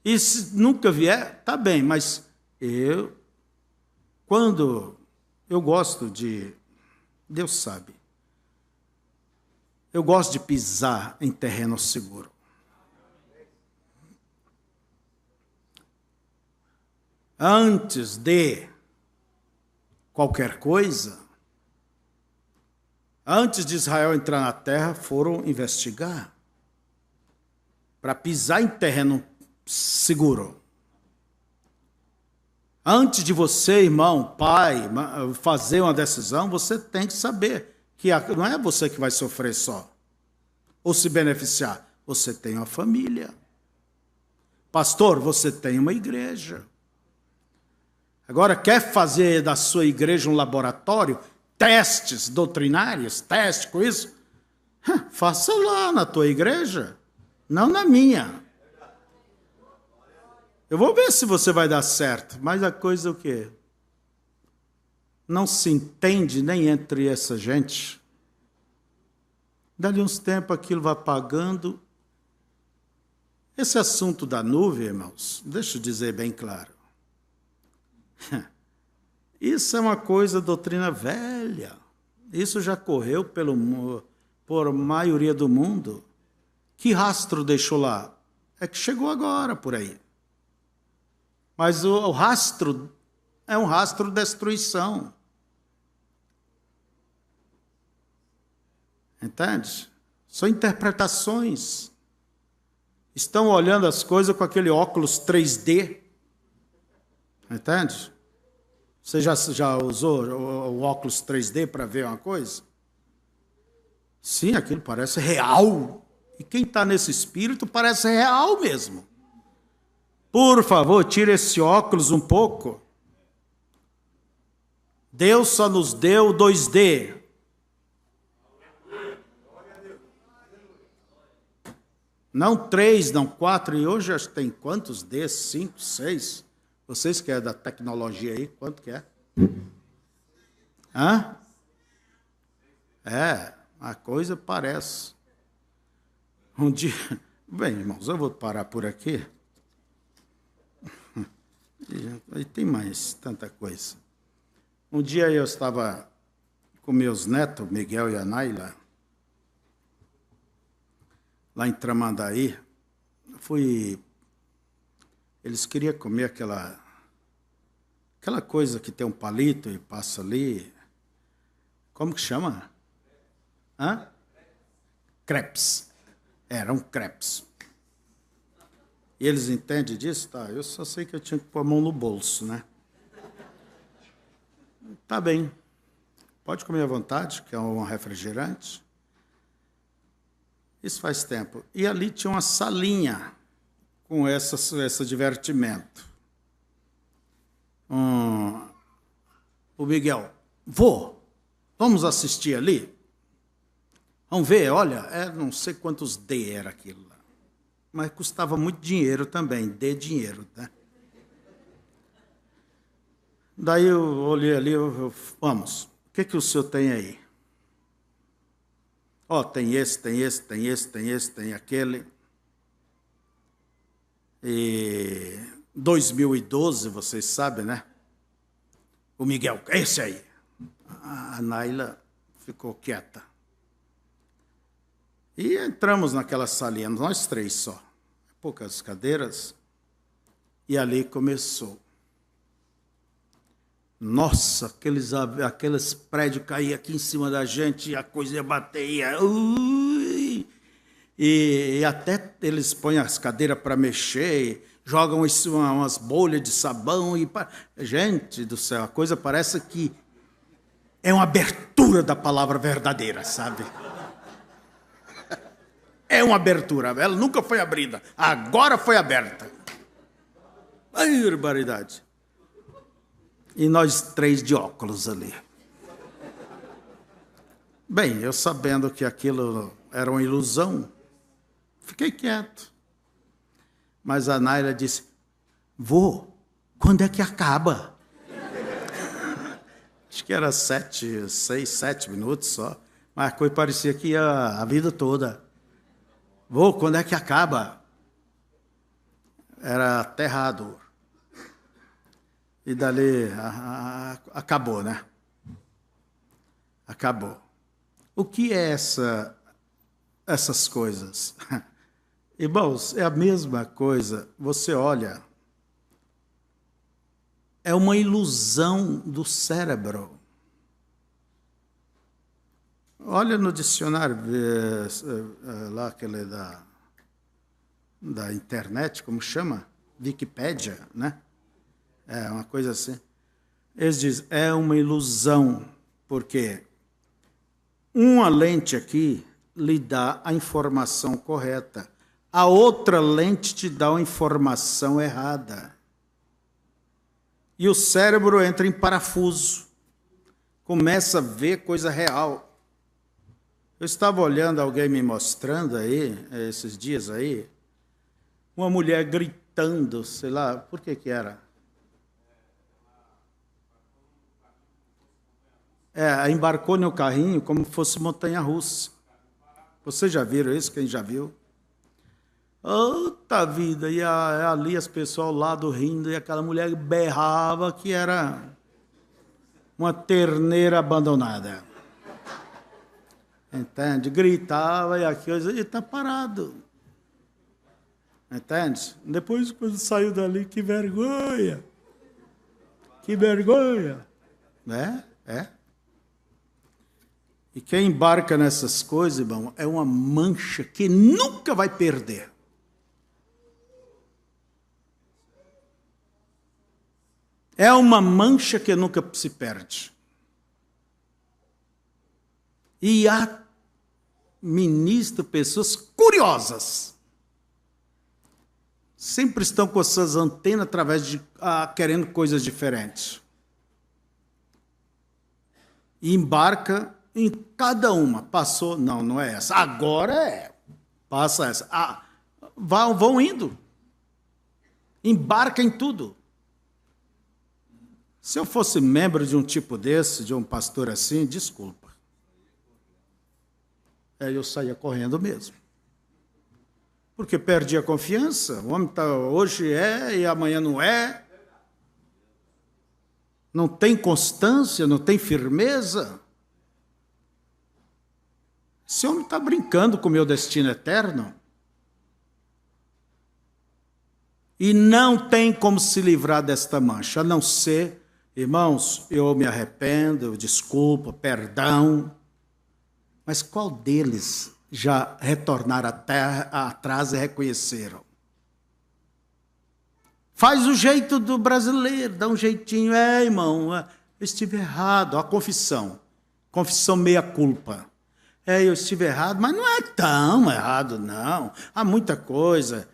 Speaker 1: e se nunca vier, tá bem, mas quando eu gosto de, Deus sabe, Eu gosto de pisar em terreno seguro. Antes de qualquer coisa, antes de Israel entrar na terra, foram investigar para pisar em terreno seguro. Antes de você, irmão, pai, fazer uma decisão, você tem que saber que não é você que vai sofrer só ou se beneficiar. Você tem uma família. Pastor, você tem uma igreja. Agora, quer fazer da sua igreja um laboratório? Testes doutrinários, teste com isso? Faça lá na tua igreja, não na minha. Eu vou ver se você vai dar certo, mas a coisa é o quê? Não se entende nem entre essa gente. Dali uns tempos aquilo vai apagando. Esse assunto da nuvem, irmãos, deixa eu dizer bem claro. Isso é uma coisa, doutrina velha. Isso já correu por maioria do mundo. Que rastro deixou lá? É que chegou agora por aí. Mas o rastro é um rastro de destruição. Entende? São interpretações. Estão olhando as coisas com aquele óculos 3D. Entende? Você já usou o óculos 3D para ver uma coisa? Sim, aquilo parece real. E quem está nesse espírito parece real mesmo. Por favor, tire esse óculos um pouco. Deus só nos deu 2D. Não 3, não 4. E hoje acho que tem quantos D? 5, 6? Vocês que é da tecnologia aí, quanto que é? Hã? É, a coisa parece. Um dia... Bem, irmãos, eu vou parar por aqui. E tem mais tanta coisa. Um dia eu estava com meus netos, Miguel e a Naila, lá em Tramandaí. Eles queriam comer aquela coisa que tem um palito e passa ali. Como que chama? Hã? Crepes. Eram crepes. E eles entendem disso? Tá, eu só sei que eu tinha que pôr a mão no bolso, né? Tá bem. Pode comer à vontade, que é um refrigerante. Isso faz tempo. E ali tinha uma salinha com esse divertimento. O Miguel, vamos assistir ali? Vamos ver, olha, não sei quantos D era aquilo lá. Mas custava muito dinheiro também, dê dinheiro, né? Daí eu olhei ali, vamos, o que o senhor tem aí? Tem esse, tem aquele. E 2012, vocês sabem, né? O Miguel, esse aí. A Naila ficou quieta. E entramos naquela salinha, nós 3 só. Poucas cadeiras. E ali começou. Nossa, aqueles prédios caíam aqui em cima da gente, e a coisa ia bater. E até eles põem as cadeiras para mexer, jogam umas bolhas de sabão. Gente do céu, a coisa parece que é uma abertura da palavra verdadeira, sabe? É uma abertura, ela nunca foi abrida, agora foi aberta. Ai, barbaridade. E nós 3 de óculos ali. Bem, eu sabendo que aquilo era uma ilusão, fiquei quieto. Mas a Naila disse, quando é que acaba? Acho que era 6, 7 minutos só. Mas a coisa parecia que ia a vida toda. Quando é que acaba? Era aterrador. E dali acabou, né? Acabou. O que é essa essas coisas. Irmãos, é a mesma coisa. Você olha, é uma ilusão do cérebro. Olha no dicionário, lá aquele da internet, como chama? Wikipédia, né? É uma coisa assim. Eles dizem, é uma ilusão, porque uma lente aqui lhe dá a informação correta, a outra lente te dá uma informação errada. E o cérebro entra em parafuso, começa a ver coisa real. Eu estava olhando alguém me mostrando aí, esses dias aí, uma mulher gritando, sei lá, por que era? Embarcou no carrinho como fosse montanha-russa. Vocês já viram isso? Quem já viu? Outra vida! E ali as pessoas ao lado rindo, e aquela mulher berrava que era uma terneira abandonada. Entende? Gritava e aquilo, e está parado. Entende? Depois, quando saiu dali, que vergonha! Que vergonha! Né? E quem embarca nessas coisas, irmão, é uma mancha que nunca vai perder. É uma mancha que nunca se perde. E há ministros, pessoas curiosas. Sempre estão com suas antenas através de querendo coisas diferentes. E embarca em cada uma. Passou, não é essa. Agora passa essa. Vão indo. Embarca em tudo. Se eu fosse membro de um tipo desse, de um pastor assim, desculpa. Eu saía correndo mesmo. Porque perdi a confiança. O homem hoje e amanhã não é. Não tem constância, não tem firmeza. Esse homem está brincando com o meu destino eterno. E não tem como se livrar desta mancha, a não ser, irmãos, eu me arrependo, desculpa, perdão. Mas qual deles já retornaram atrás e reconheceram? Faz o jeito do brasileiro, dá um jeitinho. Irmão, eu estive errado. A confissão meia culpa. Eu estive errado, mas não é tão errado, não. Há muita coisa.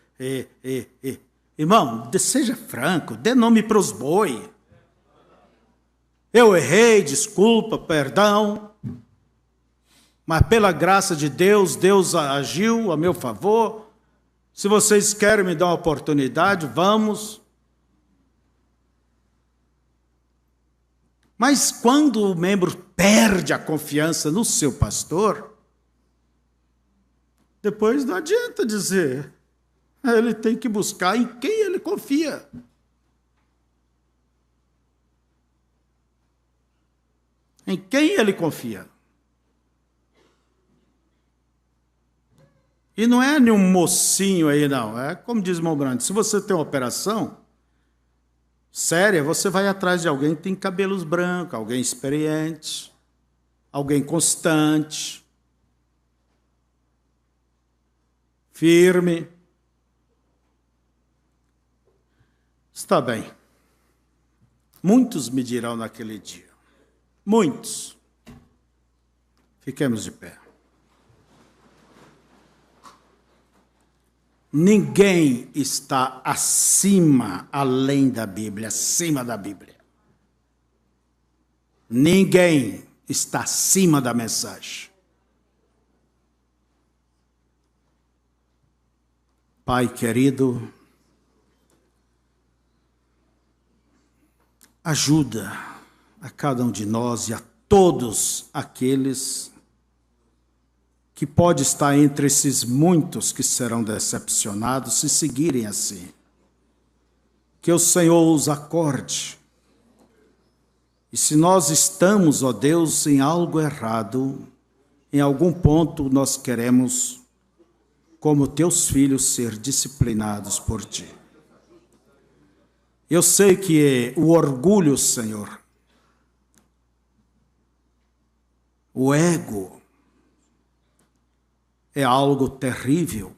Speaker 1: Irmão, seja franco, dê nome para os boi. Eu errei, desculpa, perdão. Mas pela graça de Deus, Deus agiu a meu favor. Se vocês querem me dar uma oportunidade, vamos. Mas quando o membro perde a confiança no seu pastor, depois não adianta dizer. Ele tem que buscar em quem ele confia. Em quem ele confia. E não é nenhum mocinho aí, não. É como diz o irmão Brando, se você tem uma operação séria, você vai atrás de alguém que tem cabelos brancos, alguém experiente, alguém constante, firme. Está bem. Muitos me dirão naquele dia. Muitos. Fiquemos de pé. Ninguém está acima, além da Bíblia, acima da Bíblia. Ninguém está acima da mensagem. Pai querido, ajuda a cada um de nós e a todos aqueles que pode estar entre esses muitos que serão decepcionados se seguirem assim. Que o Senhor os acorde. E se nós estamos, ó Deus, em algo errado, Em algum ponto nós queremos, como teus filhos, ser disciplinados por ti. Eu sei que o orgulho, Senhor, o ego, é algo terrível.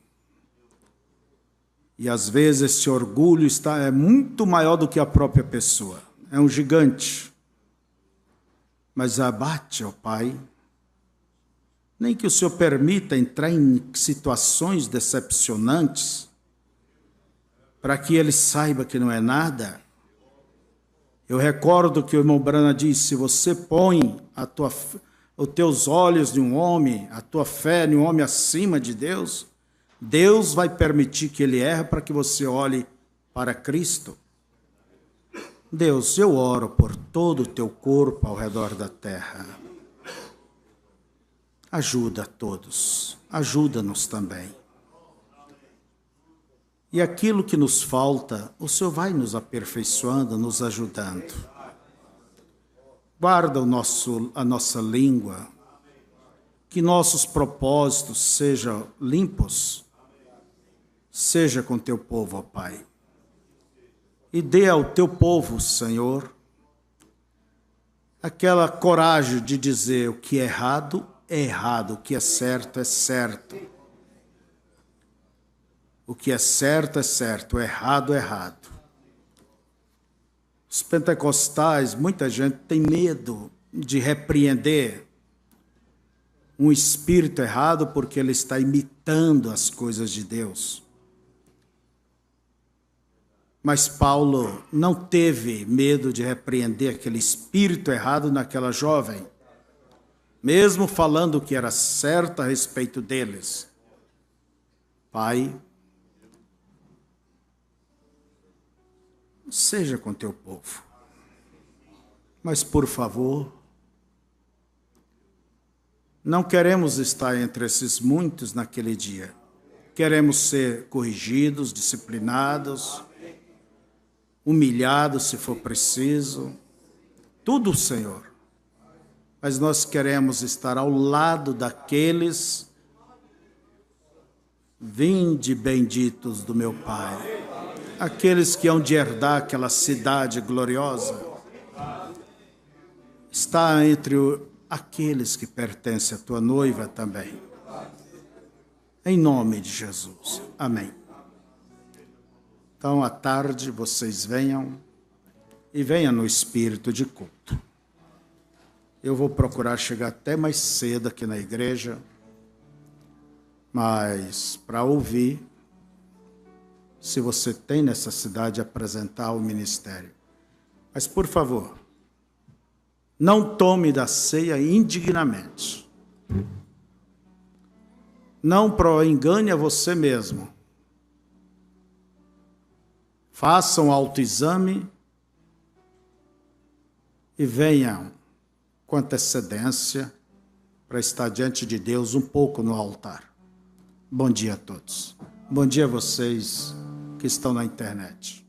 Speaker 1: E às vezes esse orgulho é muito maior do que a própria pessoa. É um gigante. Mas abate, ó Pai, nem que o Senhor permita entrar em situações decepcionantes, para que ele saiba que não é nada. Eu recordo que o irmão Brana disse: se você põe os teus olhos de um homem, a tua fé em um homem acima de Deus, Deus vai permitir que ele erre para que você olhe para Cristo. Deus, eu oro por todo o teu corpo ao redor da terra. Ajuda a todos, ajuda-nos também. E aquilo que nos falta, o Senhor vai nos aperfeiçoando, nos ajudando. Guarda a nossa língua, que nossos propósitos sejam limpos. Seja com teu povo, ó Pai. E dê ao teu povo, Senhor, aquela coragem de dizer o que é errado, o que é certo, é certo. O que é certo, o errado, é errado. Os pentecostais, muita gente tem medo de repreender um espírito errado porque ele está imitando as coisas de Deus. Mas Paulo não teve medo de repreender aquele espírito errado naquela jovem, mesmo falando o que era certo a respeito deles. Pai, seja com teu povo, mas por favor, não queremos estar entre esses muitos naquele dia. Queremos ser corrigidos, disciplinados, humilhados se for preciso, tudo, Senhor. Mas nós queremos estar ao lado daqueles, vinde benditos do meu Pai, aqueles que hão de herdar aquela cidade gloriosa, está entre aqueles que pertencem à tua noiva também. Em nome de Jesus. Amém. Então, à tarde, vocês venham e venham no espírito de culto. Eu vou procurar chegar até mais cedo aqui na igreja, mas para ouvir, se você tem necessidade de apresentar o ministério. Mas, por favor, não tome da ceia indignamente. Não engane a você mesmo. Façam um autoexame e venham com antecedência para estar diante de Deus um pouco no altar. Bom dia a todos. Bom dia a vocês que estão na internet.